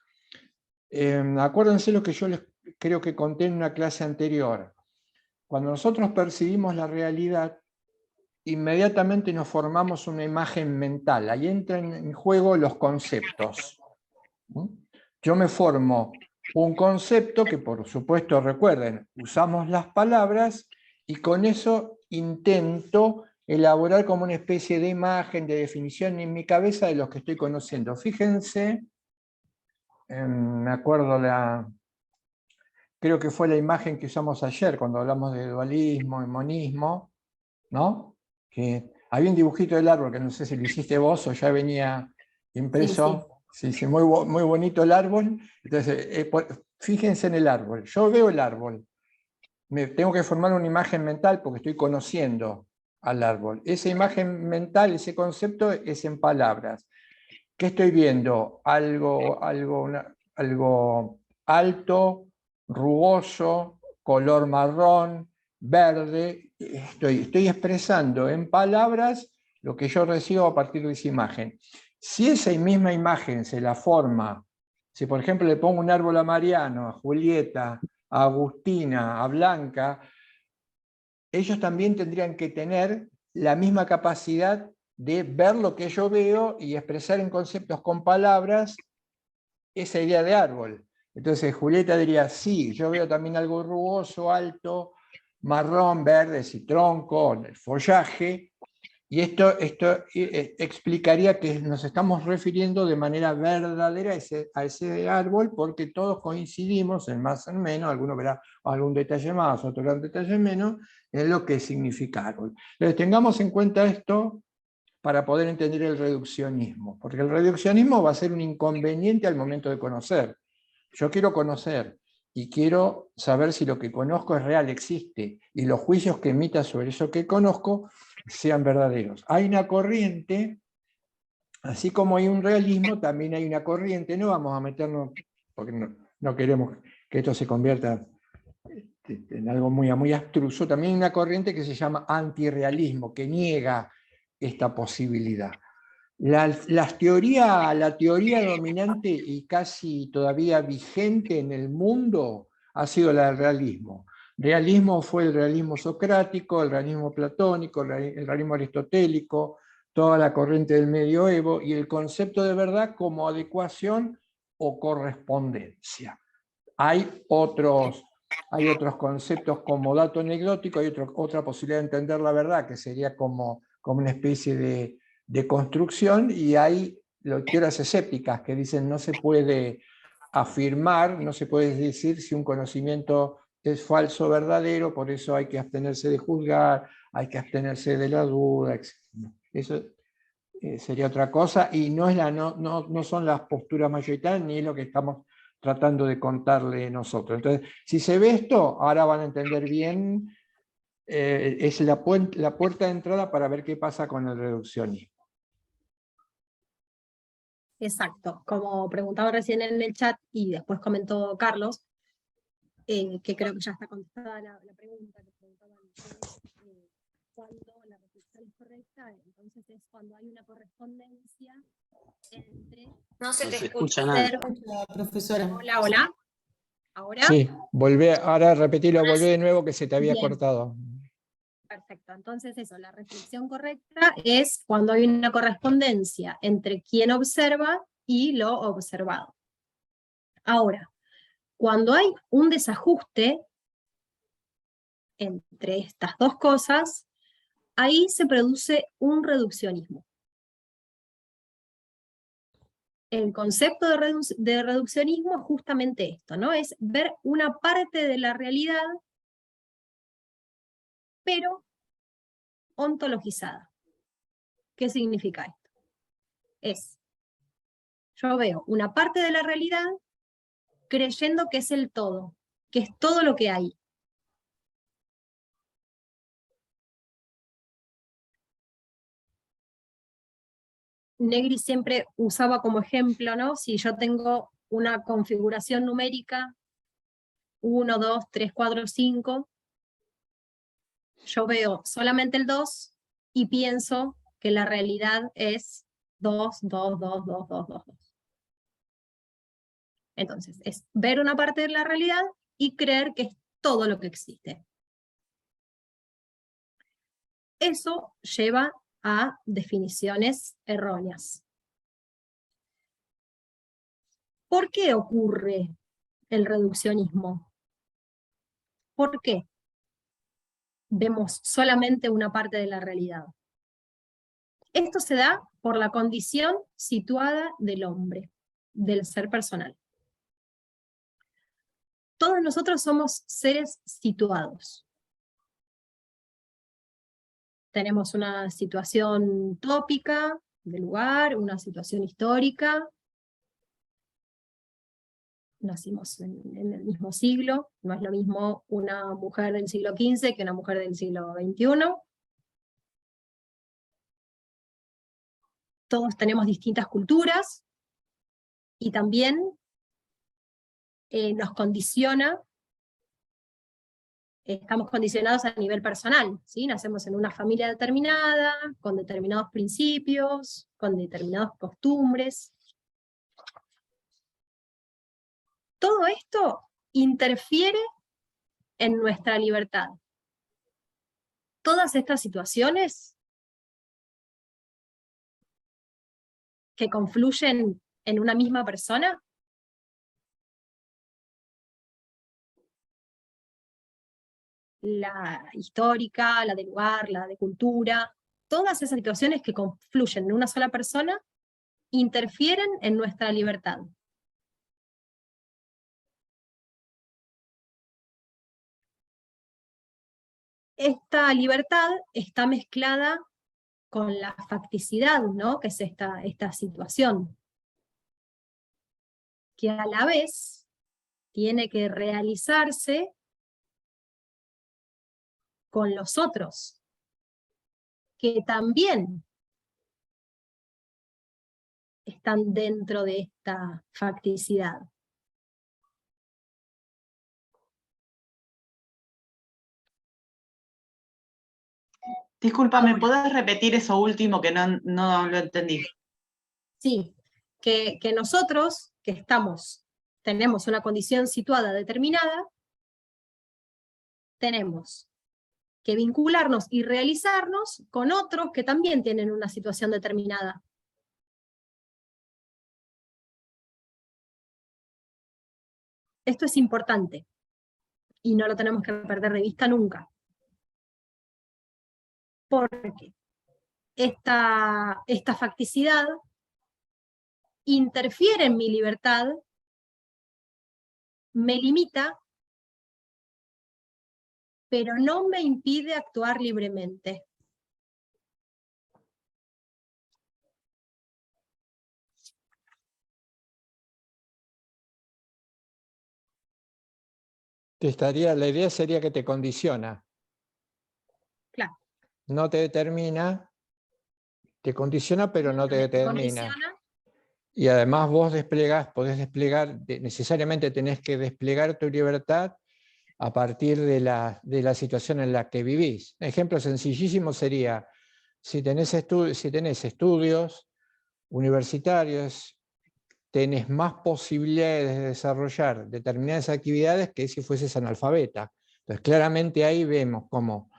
acuérdense lo que yo les creo que conté en una clase anterior. Cuando nosotros percibimos la realidad, inmediatamente nos formamos una imagen mental. Ahí entran en juego los conceptos. Yo me formo un concepto que, por supuesto, recuerden, usamos las palabras y con eso intento elaborar como una especie de imagen, de definición en mi cabeza de los que estoy conociendo. Fíjense, me acuerdo creo que fue la imagen que usamos ayer cuando hablamos de dualismo y monismo, ¿no? Que había un dibujito del árbol, que no sé si lo hiciste vos o ya venía impreso. Sí, muy bonito el árbol. Entonces, fíjense en el árbol. Yo veo el árbol. Me tengo que formar una imagen mental porque estoy conociendo al árbol. Esa imagen mental, ese concepto es en palabras. ¿Qué estoy viendo? Algo alto, rugoso, color marrón, verde. Estoy expresando en palabras lo que yo recibo a partir de esa imagen. Si esa misma imagen se la forma, si por ejemplo le pongo un árbol a Mariano, a Julieta, a Agustina, a Blanca, ellos también tendrían que tener la misma capacidad de ver lo que yo veo y expresar en conceptos con palabras esa idea de árbol. Entonces Julieta diría, sí, yo veo también algo rugoso, alto, marrón, verde, tronco, el follaje, Y esto explicaría que nos estamos refiriendo de manera verdadera a ese árbol, porque todos coincidimos, en más o en menos, alguno verá algún detalle más, otro gran detalle menos, en lo que significa árbol. Entonces tengamos en cuenta esto para poder entender el reduccionismo, porque el reduccionismo va a ser un inconveniente al momento de conocer. Yo quiero conocer y quiero saber si lo que conozco es real, existe, y los juicios que emita sobre eso que conozco sean verdaderos. Hay una corriente, así como hay un realismo, también hay una corriente, no vamos a meternos, porque no queremos que esto se convierta en algo muy abstruso, también hay una corriente que se llama antirrealismo, que niega esta posibilidad. La teoría dominante y casi todavía vigente en el mundo ha sido la del realismo. Realismo fue el realismo socrático, el realismo platónico, el realismo aristotélico, toda la corriente del medioevo, y el concepto de verdad como adecuación o correspondencia. Hay otros conceptos como dato anecdótico, hay otra posibilidad de entender la verdad, que sería como una especie de construcción, y hay teorías escépticas que dicen no se puede afirmar, no se puede decir si un conocimiento es falso o verdadero, por eso hay que abstenerse de juzgar, hay que abstenerse de la duda, etc. Eso sería otra cosa, y no son las posturas mayoritarias ni es lo que estamos tratando de contarle nosotros. Entonces, si se ve esto, ahora van a entender bien, es la puerta de entrada para ver qué pasa con el reduccionismo. Exacto, como preguntaba recién en el chat y después comentó Carlos, que creo que ya está contestada la pregunta que preguntaban ustedes, cuando la reflexión es correcta, entonces es cuando hay una correspondencia entre... No se te escucha nada. Profesora. Hola, hola. ¿Ahora? Sí, ahora repetirlo, volvé de nuevo que se te había cortado. Perfecto, entonces eso, la reflexión correcta es cuando hay una correspondencia entre quien observa y lo observado. Ahora, cuando hay un desajuste entre estas dos cosas, ahí se produce un reduccionismo. El concepto de reduccionismo es justamente esto, ¿no? Es ver una parte de la realidad, pero ontologizada. ¿Qué significa esto? Yo veo una parte de la realidad creyendo que es el todo, que es todo lo que hay. Negri siempre usaba como ejemplo, ¿no? Si yo tengo una configuración numérica, 1, 2, 3, 4, 5, yo veo solamente el 2 y pienso que la realidad es 2, 2, 2, 2, 2, 2, 2. Entonces, es ver una parte de la realidad y creer que es todo lo que existe. Eso lleva a definiciones erróneas. ¿Por qué ocurre el reduccionismo? ¿Por qué vemos solamente una parte de la realidad? Esto se da por la condición situada del hombre, del ser personal. Todos nosotros somos seres situados. Tenemos una situación tópica del lugar, una situación histórica. Nacimos en el mismo siglo, no es lo mismo una mujer del siglo XV que una mujer del siglo XXI. Todos tenemos distintas culturas, y también nos condiciona, estamos condicionados a nivel personal, ¿sí? Nacemos en una familia determinada, con determinados principios, con determinadas costumbres. Todo esto interfiere en nuestra libertad. Todas estas situaciones que confluyen en una misma persona la histórica, la de lugar, la de cultura, todas esas situaciones que confluyen en una sola persona interfieren en nuestra libertad. Esta libertad está mezclada con la facticidad, ¿no? Que es esta situación, que a la vez tiene que realizarse con los otros, que también están dentro de esta facticidad. Disculpa, ¿me podés repetir eso último que no lo entendí? Sí, que nosotros, que tenemos una condición situada determinada, tenemos que vincularnos y realizarnos con otros que también tienen una situación determinada. Esto es importante, y no lo tenemos que perder de vista nunca. Porque esta facticidad interfiere en mi libertad, me limita, pero no me impide actuar libremente. La idea sería que te condiciona. Claro. No te determina, te condiciona, pero no te determina. Y además vos podés desplegar, necesariamente tenés que desplegar tu libertad a partir de la situación en la que vivís. Un ejemplo sencillísimo sería, si tenés estudios universitarios, tenés más posibilidades de desarrollar determinadas actividades que si fueses analfabeta. Entonces claramente ahí vemos cómo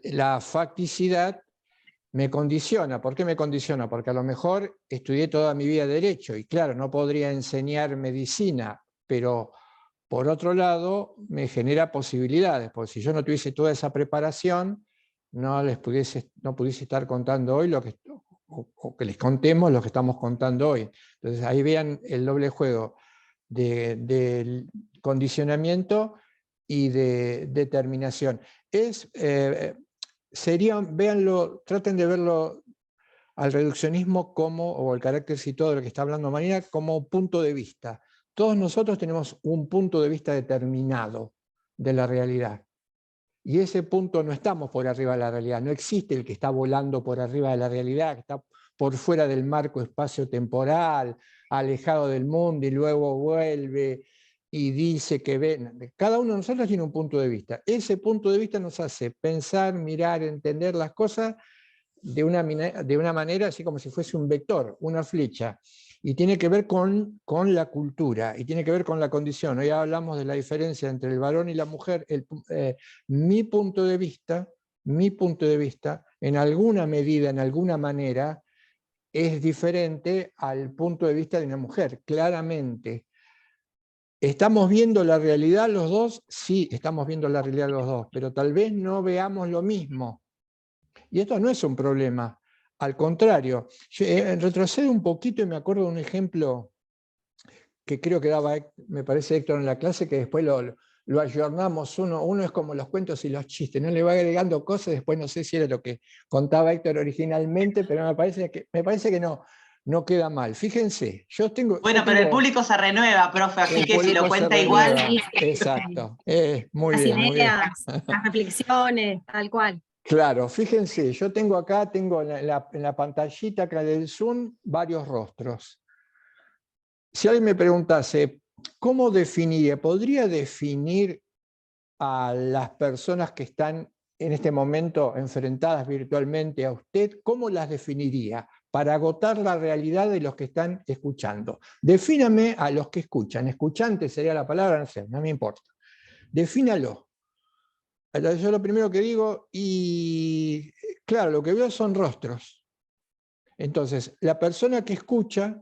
la facticidad me condiciona. ¿Por qué me condiciona? Porque a lo mejor estudié toda mi vida Derecho y claro, no podría enseñar medicina, pero por otro lado me genera posibilidades, porque si yo no tuviese toda esa preparación, no pudiese estar contando hoy o que les contemos lo que estamos contando hoy. Entonces ahí vean el doble juego del condicionamiento y de determinación. Traten de verlo al reduccionismo o el carácter situado de lo que está hablando Marina como punto de vista. Todos nosotros tenemos un punto de vista determinado de la realidad. Y ese punto no estamos por arriba de la realidad, no existe el que está volando por arriba de la realidad, que está por fuera del marco espacio-temporal, alejado del mundo y luego vuelve y dice que ve. Cada uno de nosotros tiene un punto de vista. Ese punto de vista nos hace pensar, mirar, entender las cosas de una manera así como si fuese un vector, una flecha. Y tiene que ver con la cultura, y tiene que ver con la condición. Hoy hablamos de la diferencia entre el varón y la mujer. Mi punto de vista, en alguna medida, en alguna manera, es diferente al punto de vista de una mujer, claramente. ¿Estamos viendo la realidad los dos? Sí, estamos viendo la realidad los dos, pero tal vez no veamos lo mismo. Y esto no es un problema. Al contrario, retrocedo un poquito y me acuerdo de un ejemplo que creo que daba, me parece, Héctor en la clase, que después lo ayornamos. Uno es como los cuentos y los chistes, no le va agregando cosas, después no sé si era lo que contaba Héctor originalmente, pero me parece que no queda mal. Fíjense, pero el público se renueva, profe, así que si lo cuenta igual. Exacto, muy las bien. Ideas, las reflexiones, tal cual. Claro, fíjense, yo tengo en la pantallita acá del Zoom varios rostros. Si alguien me preguntase, ¿cómo definiría? ¿Podría definir a las personas que están en este momento enfrentadas virtualmente a usted? ¿Cómo las definiría? Para agotar la realidad de los que están escuchando. Defíname a los que escuchan. Escuchante sería la palabra, no sé, no me importa. Defínalo. Yo lo primero que digo, y claro, lo que veo son rostros. Entonces, la persona que escucha,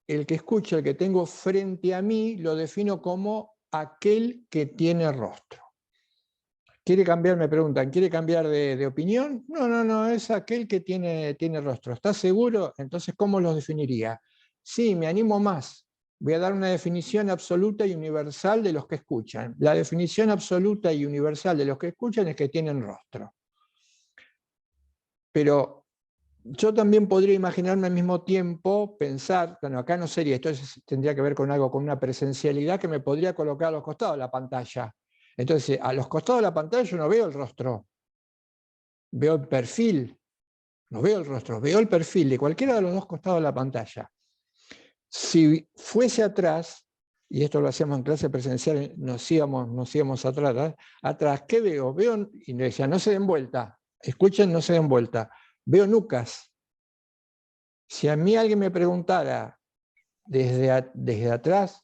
el que tengo frente a mí, lo defino como aquel que tiene rostro. ¿Quiere cambiar? Me preguntan, ¿quiere cambiar de opinión? No, es aquel que tiene rostro. ¿Estás seguro? Entonces, ¿cómo los definiría? Sí, me animo más. Voy a dar una definición absoluta y universal de los que escuchan. La definición absoluta y universal de los que escuchan es que tienen rostro. Pero yo también podría imaginarme al mismo tiempo, pensar, bueno, acá no sería, esto tendría que ver con algo, con una presencialidad que me podría colocar a los costados de la pantalla. Entonces, a los costados de la pantalla yo no veo el rostro, veo el perfil, no veo el rostro, veo el perfil de cualquiera de los dos costados de la pantalla. Si fuese atrás, y esto lo hacíamos en clase presencial, nos íbamos atrás, ¿qué veo? Veo, y me decía, no se den vuelta, escuchen, no se den vuelta, veo nucas. Si a mí alguien me preguntara desde atrás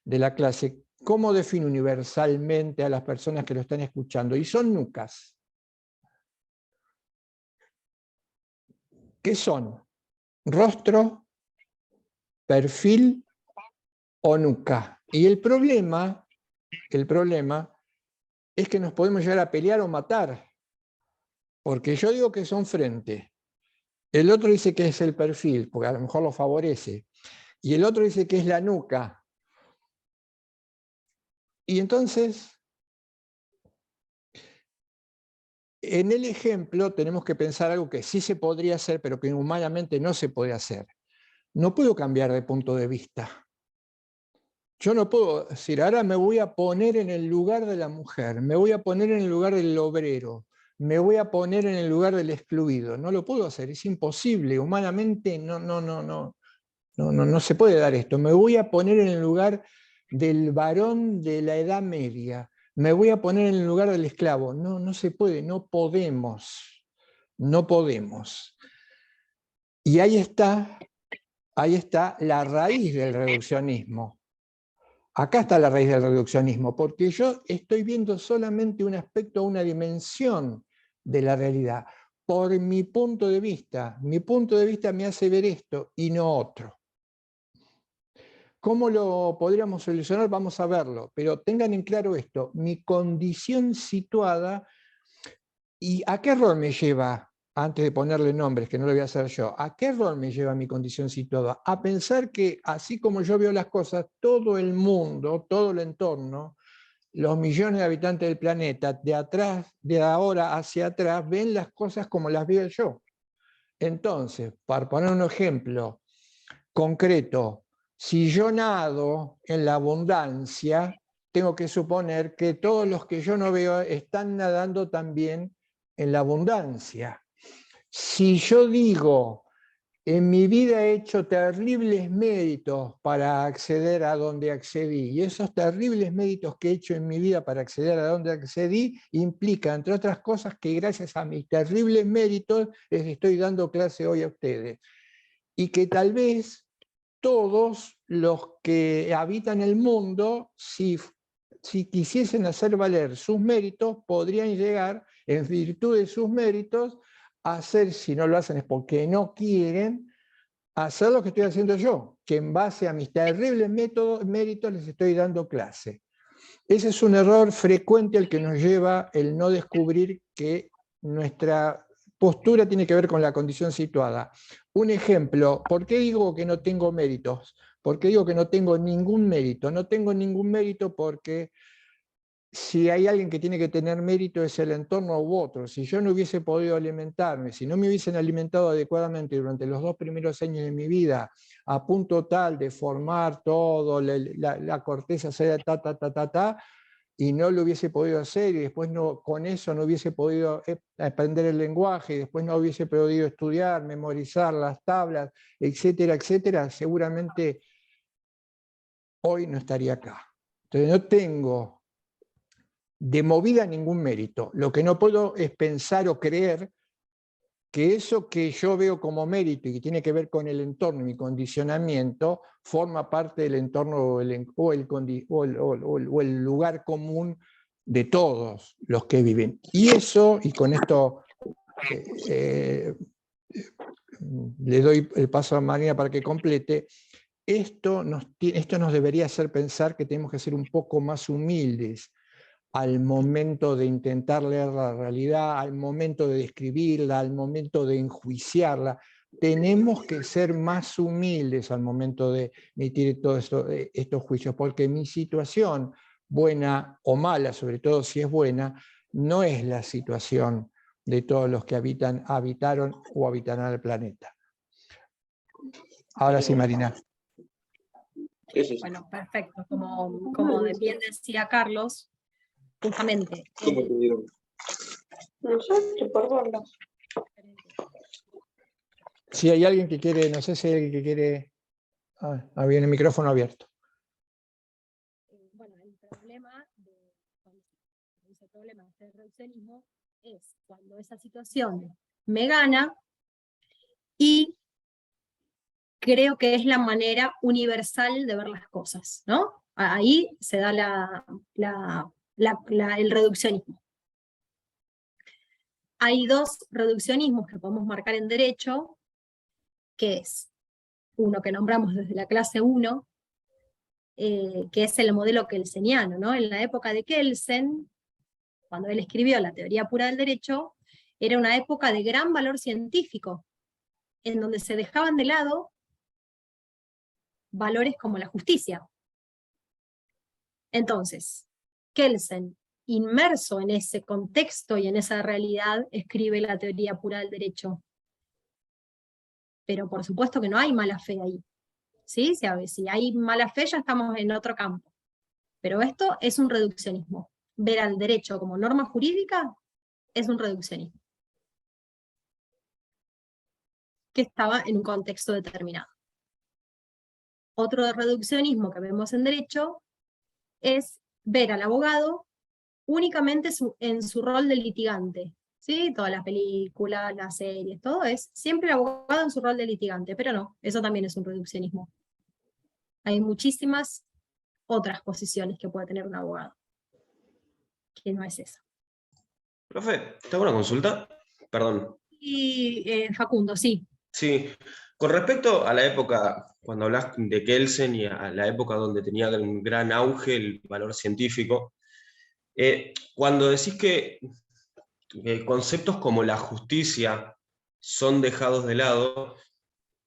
de la clase, ¿cómo define universalmente a las personas que lo están escuchando? Y son nucas. ¿Qué son? ¿Rostro, perfil o nuca? Y el problema es que nos podemos llegar a pelear o matar. Porque yo digo que son frente. El otro dice que es el perfil, porque a lo mejor lo favorece. Y el otro dice que es la nuca. Y entonces, en el ejemplo tenemos que pensar algo que sí se podría hacer, pero que humanamente no se puede hacer. No puedo cambiar de punto de vista. Yo no puedo decir, ahora me voy a poner en el lugar de la mujer, me voy a poner en el lugar del obrero, me voy a poner en el lugar del excluido. No lo puedo hacer, es imposible. Humanamente no se puede dar esto. Me voy a poner en el lugar del varón de la Edad Media. Me voy a poner en el lugar del esclavo. No se puede, no podemos. No podemos. Y ahí está la raíz del reduccionismo. Acá está la raíz del reduccionismo, porque yo estoy viendo solamente un aspecto, una dimensión de la realidad. Por mi punto de vista me hace ver esto y no otro. ¿Cómo lo podríamos solucionar? Vamos a verlo, pero tengan en claro esto, mi condición situada, ¿y a qué error me lleva? Antes de ponerle nombres, que no lo voy a hacer yo, ¿a qué error me lleva mi condición situada? A pensar que así como yo veo las cosas, todo el mundo, todo el entorno, los millones de habitantes del planeta, de ahora hacia atrás, ven las cosas como las veo yo. Entonces, para poner un ejemplo concreto, si yo nado en la abundancia, tengo que suponer que todos los que yo no veo están nadando también en la abundancia. Si yo digo, en mi vida he hecho terribles méritos para acceder a donde accedí, y esos terribles méritos que he hecho en mi vida para acceder a donde accedí, implica, entre otras cosas, que gracias a mis terribles méritos les estoy dando clase hoy a ustedes. Y que tal vez todos los que habitan el mundo, si quisiesen hacer valer sus méritos, podrían llegar, en virtud de sus méritos, a hacer, si no lo hacen es porque no quieren, hacer lo que estoy haciendo yo, que en base a mis terribles méritos les estoy dando clase. Ese es un error frecuente al que nos lleva el no descubrir que nuestra postura tiene que ver con la condición situada. Un ejemplo, ¿por qué digo que no tengo méritos? ¿Por qué digo que no tengo ningún mérito? No tengo ningún mérito porque si hay alguien que tiene que tener mérito es el entorno u otro. Si yo no hubiese podido alimentarme, si no me hubiesen alimentado adecuadamente durante los 2 primeros años de mi vida, a punto tal de formar todo, la corteza sea y no lo hubiese podido hacer, y después con eso no hubiese podido aprender el lenguaje, y después no hubiese podido estudiar, memorizar las tablas, etcétera, etcétera, seguramente hoy no estaría acá. Entonces no tengo de movida ningún mérito. Lo que no puedo es pensar o creer que eso que yo veo como mérito y que tiene que ver con el entorno y mi condicionamiento forma parte del entorno o el lugar común de todos los que viven. Y eso, y con esto le doy el paso a Marina para que complete, esto nos debería hacer pensar que tenemos que ser un poco más humildes al momento de intentar leer la realidad, al momento de describirla, al momento de enjuiciarla. Tenemos que ser más humildes al momento de emitir todos estos juicios, porque mi situación, buena o mala, sobre todo si es buena, no es la situación de todos los que habitaron o habitarán el planeta. Ahora sí, Marina. Bueno, perfecto. Como bien decía Carlos, justamente. No sé, por verlo. Si hay alguien que quiere, no sé si hay alguien que quiere... viene el micrófono abierto. Bueno, el problema del reduccionismo es cuando esa situación me gana y creo que es la manera universal de ver las cosas, ¿no? Ahí se da el reduccionismo. Hay dos reduccionismos que podemos marcar en derecho, que es uno que nombramos desde la clase 1, que es el modelo kelseniano, ¿no? En la época de Kelsen, cuando él escribió la teoría pura del derecho, era una época de gran valor científico, en donde se dejaban de lado valores como la justicia. Entonces, Kelsen, inmerso en ese contexto y en esa realidad, escribe la teoría pura del derecho. Pero por supuesto que no hay mala fe ahí. ¿Sí? Si hay mala fe ya estamos en otro campo. Pero esto es un reduccionismo. Ver al derecho como norma jurídica es un reduccionismo, que estaba en un contexto determinado. Otro reduccionismo que vemos en derecho es ver al abogado únicamente en su rol de litigante. ¿Sí? Todas las películas, las series, todo es siempre el abogado en su rol de litigante, pero no, eso también es un reduccionismo. Hay muchísimas otras posiciones que puede tener un abogado, que no es esa. Profe, ¿te hago una consulta? Perdón. Y Facundo, sí. Sí, con respecto a la época, cuando hablas de Kelsen y a la época donde tenía un gran auge el valor científico, cuando decís que conceptos como la justicia son dejados de lado,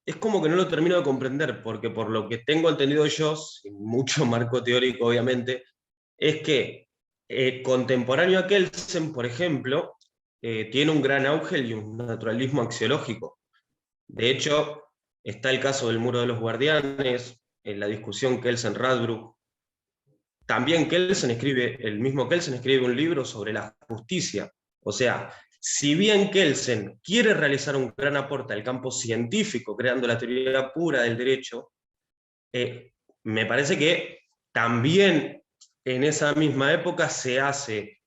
es como que no lo termino de comprender, porque por lo que tengo entendido yo, sin mucho marco teórico obviamente, es que contemporáneo a Kelsen, por ejemplo, tiene un gran auge y un naturalismo axiológico. De hecho, está el caso del Muro de los Guardianes, en la discusión Kelsen-Radbruch. También el mismo Kelsen escribe un libro sobre la justicia. O sea, si bien Kelsen quiere realizar un gran aporte al campo científico, creando la teoría pura del derecho, me parece que también en esa misma época se hace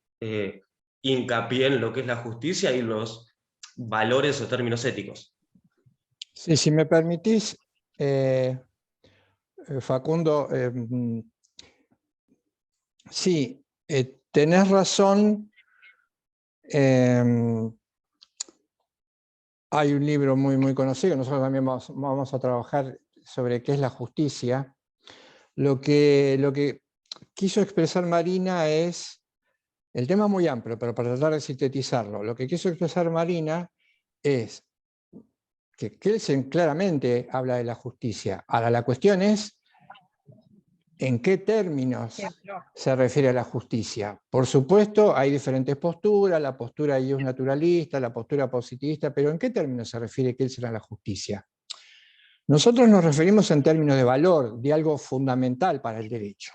hincapié en lo que es la justicia y los valores o términos éticos. Sí, si me permitís, Facundo, sí, tenés razón. Hay un libro muy conocido, nosotros también vamos a trabajar sobre qué es la justicia. Lo que quiso expresar Marina es, el tema es muy amplio, pero para tratar de sintetizarlo, lo que quiso expresar Marina es que Kelsen claramente habla de la justicia. Ahora la cuestión es, ¿en qué términos se refiere a la justicia? Por supuesto, hay diferentes posturas, la postura naturalista, la postura positivista, pero ¿en qué términos se refiere Kelsen a la justicia? Nosotros nos referimos en términos de valor, de algo fundamental para el derecho.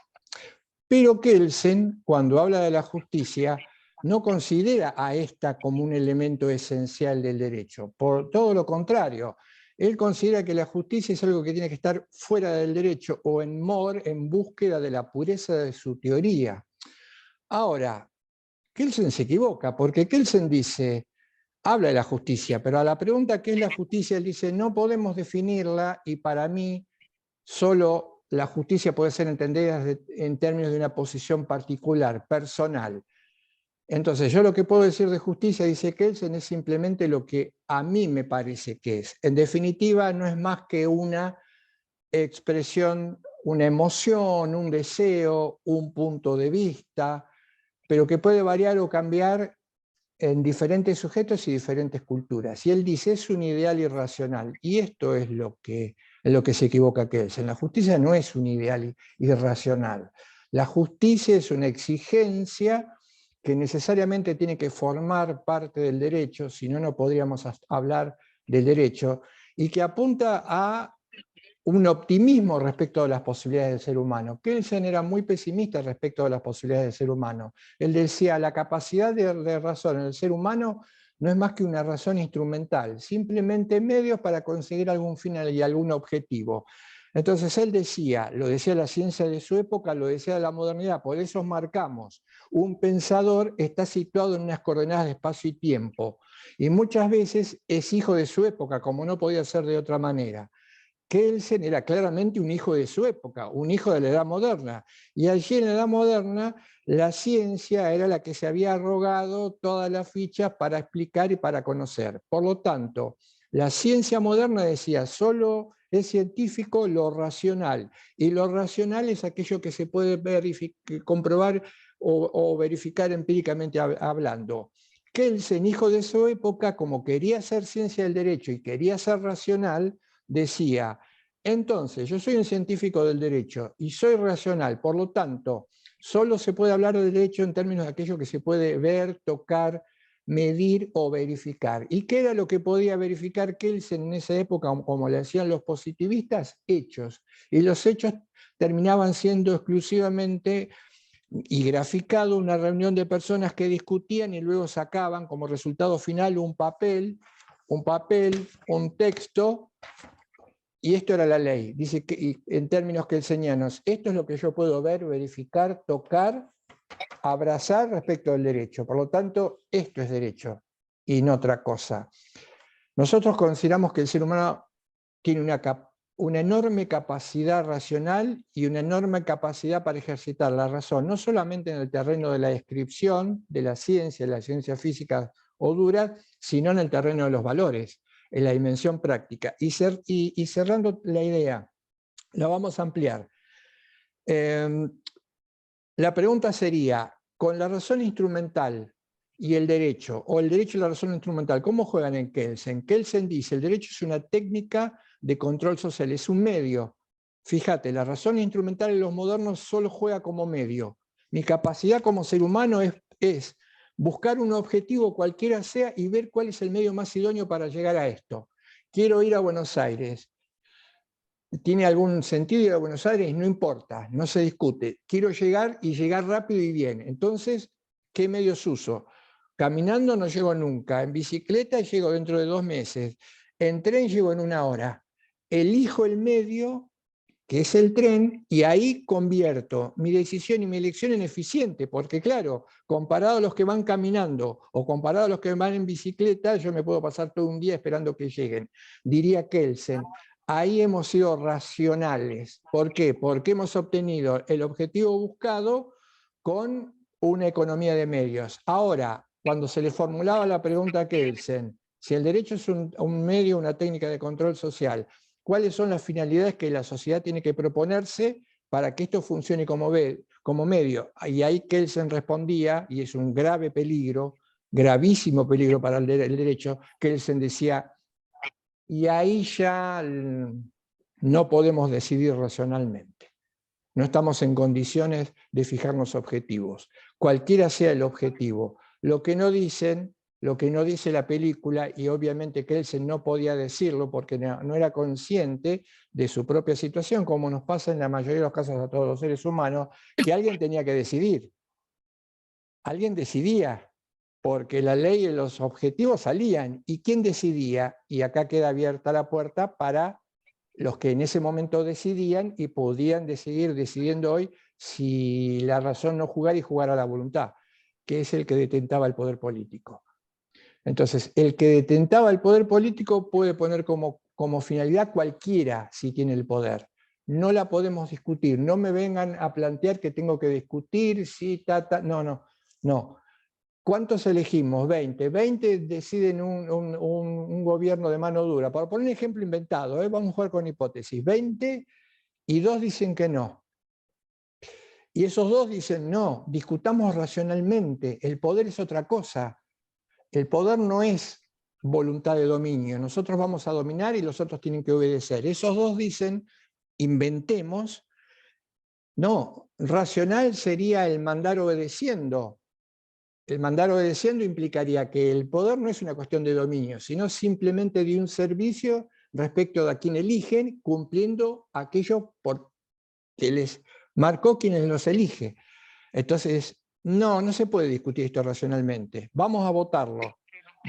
Pero Kelsen, cuando habla de la justicia, no considera a esta como un elemento esencial del derecho. Por todo lo contrario, él considera que la justicia es algo que tiene que estar fuera del derecho o en búsqueda de la pureza de su teoría. Ahora, Kelsen se equivoca, porque Kelsen habla de la justicia, pero a la pregunta ¿qué es la justicia? Él dice, no podemos definirla y para mí solo la justicia puede ser entendida en términos de una posición particular, personal. Entonces, yo lo que puedo decir de justicia, dice Kelsen, es simplemente lo que a mí me parece que es. En definitiva, no es más que una expresión, una emoción, un deseo, un punto de vista, pero que puede variar o cambiar en diferentes sujetos y diferentes culturas. Y él dice, es un ideal irracional. Y esto es lo que se equivoca Kelsen. La justicia no es un ideal irracional. La justicia es una exigencia que necesariamente tiene que formar parte del derecho, si no, no podríamos hablar del derecho, y que apunta a un optimismo respecto de las posibilidades del ser humano. Kelsen era muy pesimista respecto de las posibilidades del ser humano. Él decía, la capacidad de razón en el ser humano no es más que una razón instrumental, simplemente medios para conseguir algún fin y algún objetivo. Entonces él decía, lo decía la ciencia de su época, lo decía la modernidad, por eso marcamos, un pensador está situado en unas coordenadas de espacio y tiempo, y muchas veces es hijo de su época, como no podía ser de otra manera. Kelsen era claramente un hijo de su época, un hijo de la edad moderna, y allí en la edad moderna la ciencia era la que se había arrogado todas las fichas para explicar y para conocer. Por lo tanto, la ciencia moderna decía, solo es científico lo racional, y lo racional es aquello que se puede comprobar o verificar empíricamente hablando. Kelsen, hijo de su época, como quería ser ciencia del derecho y quería ser racional, decía, entonces, yo soy un científico del derecho y soy racional, por lo tanto, solo se puede hablar de derecho en términos de aquello que se puede ver, tocar, medir o verificar. ¿Y qué era lo que podía verificar Kelsen en esa época, como le hacían los positivistas? Hechos. Y los hechos terminaban siendo exclusivamente y graficado una reunión de personas que discutían y luego sacaban como resultado final un papel, un texto, y esto era la ley. Dice que en términos kelsenianos, esto es lo que yo puedo ver, verificar, tocar, abrazar respecto al derecho. Por lo tanto, esto es derecho y no otra cosa. Nosotros consideramos que el ser humano tiene una enorme capacidad racional y una enorme capacidad para ejercitar la razón, no solamente en el terreno de la descripción, de la ciencia física o dura, sino en el terreno de los valores, en la dimensión práctica. Y cerrando la idea, la vamos a ampliar. La pregunta sería, con la razón instrumental y el derecho, o el derecho y la razón instrumental, ¿cómo juegan en Kelsen? Kelsen dice, el derecho es una técnica de control social, es un medio. Fíjate, la razón instrumental en los modernos solo juega como medio. Mi capacidad como ser humano es buscar un objetivo cualquiera sea y ver cuál es el medio más idóneo para llegar a esto. Quiero ir a Buenos Aires. ¿Tiene algún sentido ir a Buenos Aires? No importa, no se discute. Quiero llegar y llegar rápido y bien. Entonces, ¿qué medios uso? Caminando no llego nunca. En bicicleta llego dentro de 2 meses. En tren llego en 1 hora. Elijo el medio, que es el tren, y ahí convierto mi decisión y mi elección en eficiente, porque claro, comparado a los que van caminando o comparado a los que van en bicicleta, yo me puedo pasar todo un día esperando que lleguen. Diría Kelsen, ahí hemos sido racionales. ¿Por qué? Porque hemos obtenido el objetivo buscado con una economía de medios. Ahora, cuando se le formulaba la pregunta a Kelsen, si el derecho es un medio, una técnica de control social, ¿cuáles son las finalidades que la sociedad tiene que proponerse para que esto funcione como medio? Y ahí Kelsen respondía, y es un grave peligro, gravísimo peligro para el derecho, Kelsen decía, y ahí ya no podemos decidir racionalmente. No estamos en condiciones de fijarnos objetivos, cualquiera sea el objetivo. Lo que no dicen, lo que no dice la película, y obviamente Kelsen no podía decirlo porque no era consciente de su propia situación, como nos pasa en la mayoría de los casos a todos los seres humanos, que alguien tenía que decidir. Alguien decidía, porque la ley y los objetivos salían. ¿Y quién decidía? Y acá queda abierta la puerta para los que en ese momento decidían y podían seguir decidiendo hoy si la razón no jugar y jugar a la voluntad, que es el que detentaba el poder político. Entonces, el que detentaba el poder político puede poner como finalidad cualquiera si tiene el poder. No la podemos discutir. No me vengan a plantear que tengo que discutir, si, no. ¿Cuántos elegimos? 20. 20 deciden un gobierno de mano dura. Para poner un ejemplo inventado, vamos a jugar con hipótesis. 20 y 2 dicen que no. Y esos dos dicen, no, discutamos racionalmente, el poder es otra cosa. El poder no es voluntad de dominio, nosotros vamos a dominar y los otros tienen que obedecer. Esos dos dicen, inventemos. No, racional sería el mandar obedeciendo. El mandar obedeciendo implicaría que el poder no es una cuestión de dominio, sino simplemente de un servicio respecto de a quien eligen, cumpliendo aquello por que les marcó quienes los elige. Entonces, no se puede discutir esto racionalmente. Vamos a votarlo.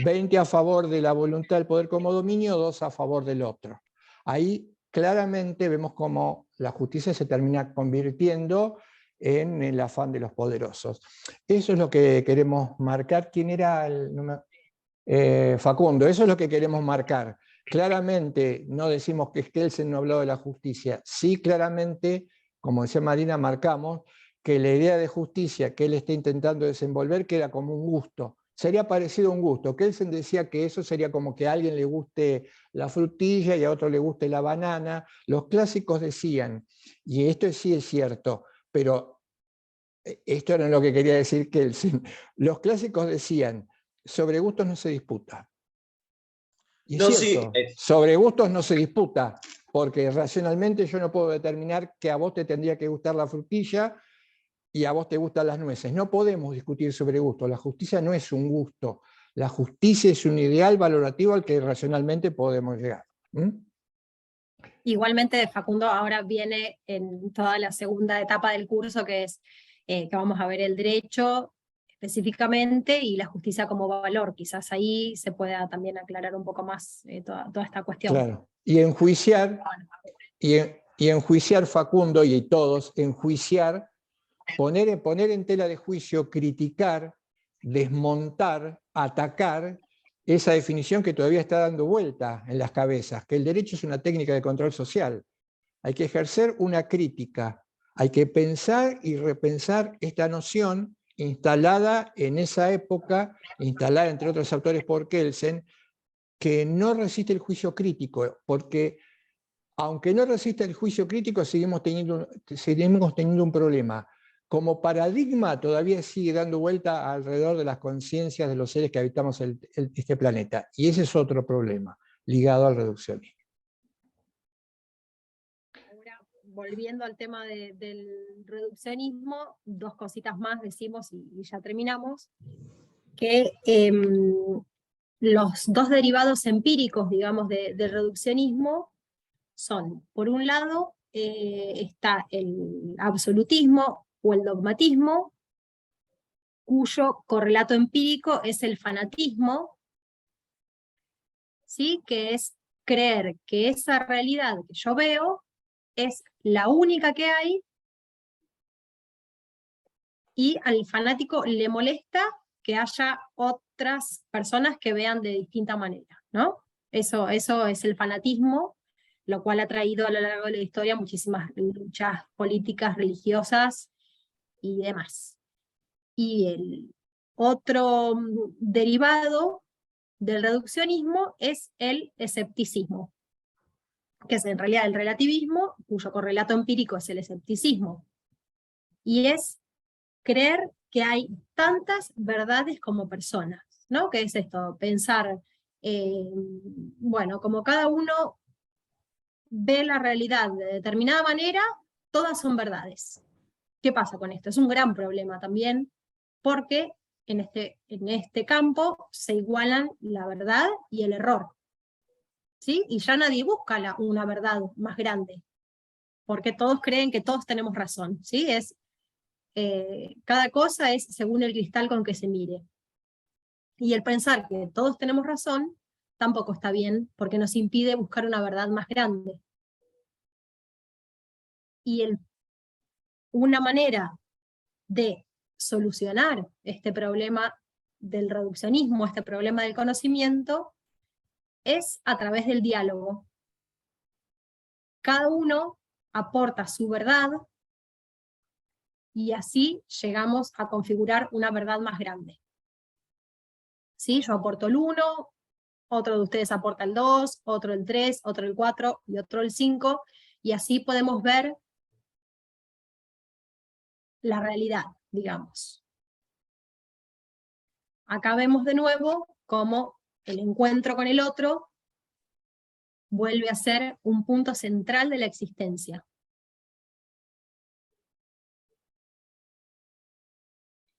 20 a favor de la voluntad del poder como dominio, 2 a favor del otro. Ahí claramente vemos cómo la justicia se termina convirtiendo en el afán de los poderosos. Eso es lo que queremos marcar. ¿Quién era el número? Facundo, eso es lo que queremos marcar. Claramente no decimos que Kelsen no habló de la justicia. Sí, claramente, como decía Marina, marcamos que la idea de justicia que él está intentando desenvolver queda como un gusto. Sería parecido a un gusto. Kelsen decía que eso sería como que a alguien le guste la frutilla y a otro le guste la banana. Los clásicos decían, y esto sí es cierto, pero esto era lo que quería decir Kelsen. Los clásicos decían, sobre gustos no se disputa. Y es cierto, sobre gustos no se disputa, porque racionalmente yo no puedo determinar que a vos te tendría que gustar la frutilla y a vos te gustan las nueces. No podemos discutir sobre gusto. La justicia no es un gusto. La justicia es un ideal valorativo al que racionalmente podemos llegar. Igualmente, Facundo, ahora viene en toda la segunda etapa del curso, que es que vamos a ver el derecho específicamente y la justicia como valor. Quizás ahí se pueda también aclarar un poco más toda esta cuestión. Claro. Y enjuiciar, y enjuiciar, Facundo, y todos, enjuiciar, poner en tela de juicio, criticar, desmontar, atacar esa definición que todavía está dando vuelta en las cabezas, que el derecho es una técnica de control social. Hay que ejercer una crítica, hay que pensar y repensar esta noción instalada en esa época, instalada entre otros autores por Kelsen, que no resiste el juicio crítico, porque aunque no resista el juicio crítico, seguimos teniendo un problema. Como paradigma todavía sigue dando vuelta alrededor de las conciencias de los seres que habitamos este planeta. Y ese es otro problema, ligado al reduccionismo. Ahora, volviendo al tema del reduccionismo, dos cositas más decimos y ya terminamos, que los dos derivados empíricos, digamos, del reduccionismo son, por un lado, está el absolutismo o el dogmatismo, cuyo correlato empírico es el fanatismo, ¿sí? Que es creer que esa realidad que yo veo es la única que hay, y al fanático le molesta que haya otras personas que vean de distinta manera, ¿no? Eso es el fanatismo, lo cual ha traído a lo largo de la historia muchísimas luchas políticas, religiosas y demás. Y el otro derivado del reduccionismo es el escepticismo, que es en realidad el relativismo, cuyo correlato empírico es el escepticismo. Y es creer que hay tantas verdades como personas, ¿no? ¿Qué es esto? Pensar, bueno, como cada uno ve la realidad de determinada manera, todas son verdades. ¿Qué pasa con esto? Es un gran problema también, porque en este campo se igualan la verdad y el error, ¿sí? Y ya nadie busca una verdad más grande, porque todos creen que todos tenemos razón, ¿sí? Cada cosa es según el cristal con que se mire. Y el pensar que todos tenemos razón tampoco está bien, porque nos impide buscar una verdad más grande. Y una manera de solucionar este problema del reduccionismo, este problema del conocimiento, es a través del diálogo. Cada uno aporta su verdad, y así llegamos a configurar una verdad más grande. ¿Sí? Yo aporto el 1, otro de ustedes aporta el 2, otro el 3, otro el 4 y otro el 5, y así podemos ver la realidad, digamos. Acá vemos de nuevo cómo el encuentro con el otro vuelve a ser un punto central de la existencia.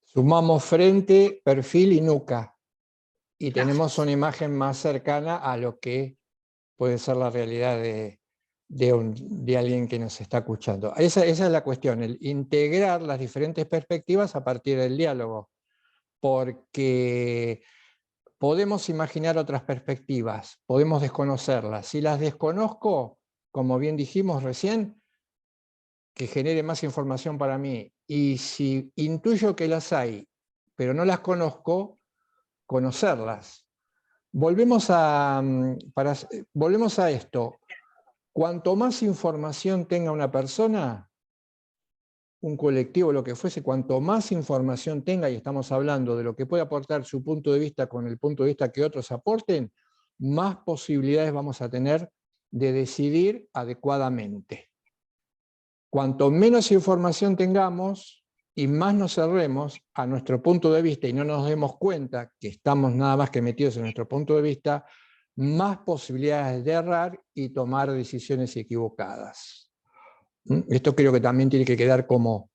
Sumamos frente, perfil y nuca. Y tenemos una imagen más cercana a lo que puede ser la realidad de alguien que nos está escuchando. Esa es la cuestión, el integrar las diferentes perspectivas a partir del diálogo. Porque podemos imaginar otras perspectivas, podemos desconocerlas. Si las desconozco, como bien dijimos recién, que genere más información para mí. Y si intuyo que las hay, pero no las conozco, conocerlas. Volvemos a esto. Cuanto más información tenga una persona, un colectivo, lo que fuese, cuanto más información tenga, y estamos hablando de lo que puede aportar su punto de vista con el punto de vista que otros aporten, más posibilidades vamos a tener de decidir adecuadamente. Cuanto menos información tengamos y más nos cerremos a nuestro punto de vista y no nos demos cuenta que estamos nada más que metidos en nuestro punto de vista, más posibilidades de errar y tomar decisiones equivocadas. Esto creo que también tiene que quedar como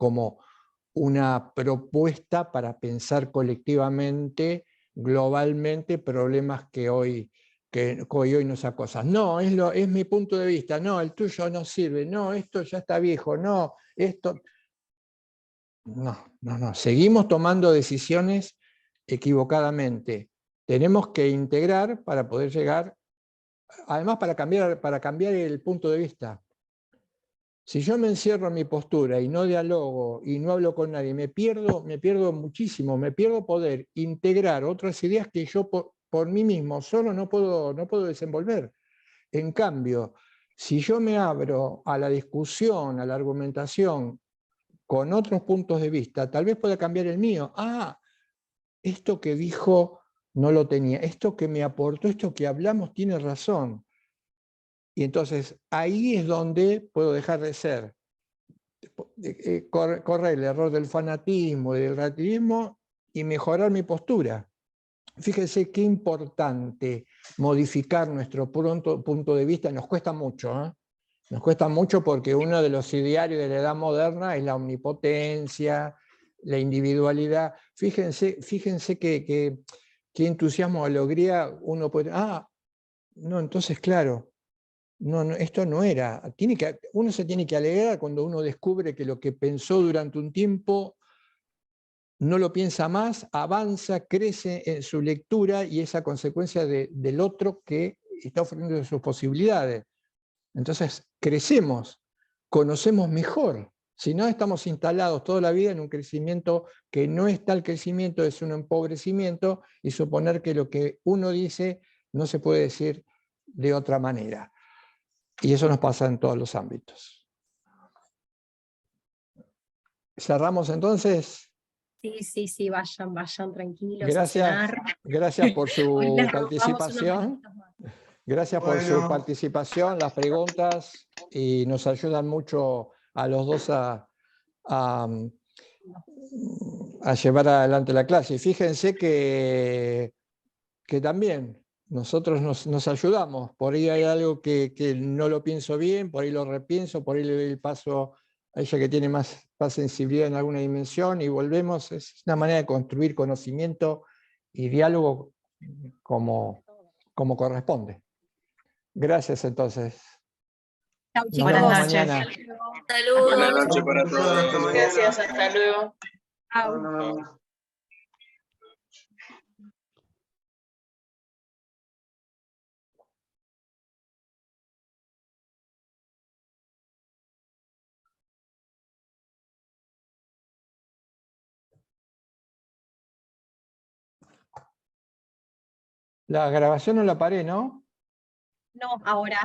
una propuesta para pensar colectivamente, globalmente, problemas que hoy nos acosan. No, es mi punto de vista, no, el tuyo no sirve, no, esto ya está viejo, no, esto... No, seguimos tomando decisiones equivocadamente. Tenemos que integrar para poder llegar, además para cambiar el punto de vista. Si yo me encierro en mi postura y no dialogo y no hablo con nadie, me pierdo muchísimo, me pierdo poder integrar otras ideas que yo por mí mismo solo no puedo desenvolver. En cambio, si yo me abro a la discusión, a la argumentación con otros puntos de vista, tal vez pueda cambiar el mío. Ah, esto que dijo no lo tenía, esto que me aportó, esto que hablamos tiene razón. Y entonces ahí es donde puedo dejar de ser, correr el error del fanatismo y del relativismo y mejorar mi postura. Fíjense qué importante modificar nuestro punto de vista, nos cuesta mucho, ¿eh? Nos cuesta mucho porque uno de los idearios de la edad moderna es la omnipotencia, la individualidad. Fíjense qué entusiasmo, alegría uno puede... No, entonces claro, no, esto no era. Uno se tiene que alegrar cuando uno descubre que lo que pensó durante un tiempo no lo piensa más, avanza, crece en su lectura y esa consecuencia del otro que está ofreciendo sus posibilidades. Entonces crecemos, conocemos mejor. Si no, estamos instalados toda la vida en un crecimiento que no es tal crecimiento, es un empobrecimiento, y suponer que lo que uno dice no se puede decir de otra manera. Y eso nos pasa en todos los ámbitos. ¿Cerramos entonces? Sí, vayan tranquilos. Gracias por su participación. Gracias por su participación, las preguntas, y nos ayudan mucho a los dos a llevar adelante la clase. Y fíjense que también nosotros nos ayudamos. Por ahí hay algo que no lo pienso bien, por ahí lo repienso, por ahí le doy el paso a ella que tiene más sensibilidad en alguna dimensión y volvemos. Es una manera de construir conocimiento y diálogo como corresponde. Gracias entonces. Chau, chicos. Buenas noches. Mañana. Saludos. Buenas noches para todos. Gracias, hasta luego. Chau. La grabación no la paré, ¿no? No, ahora.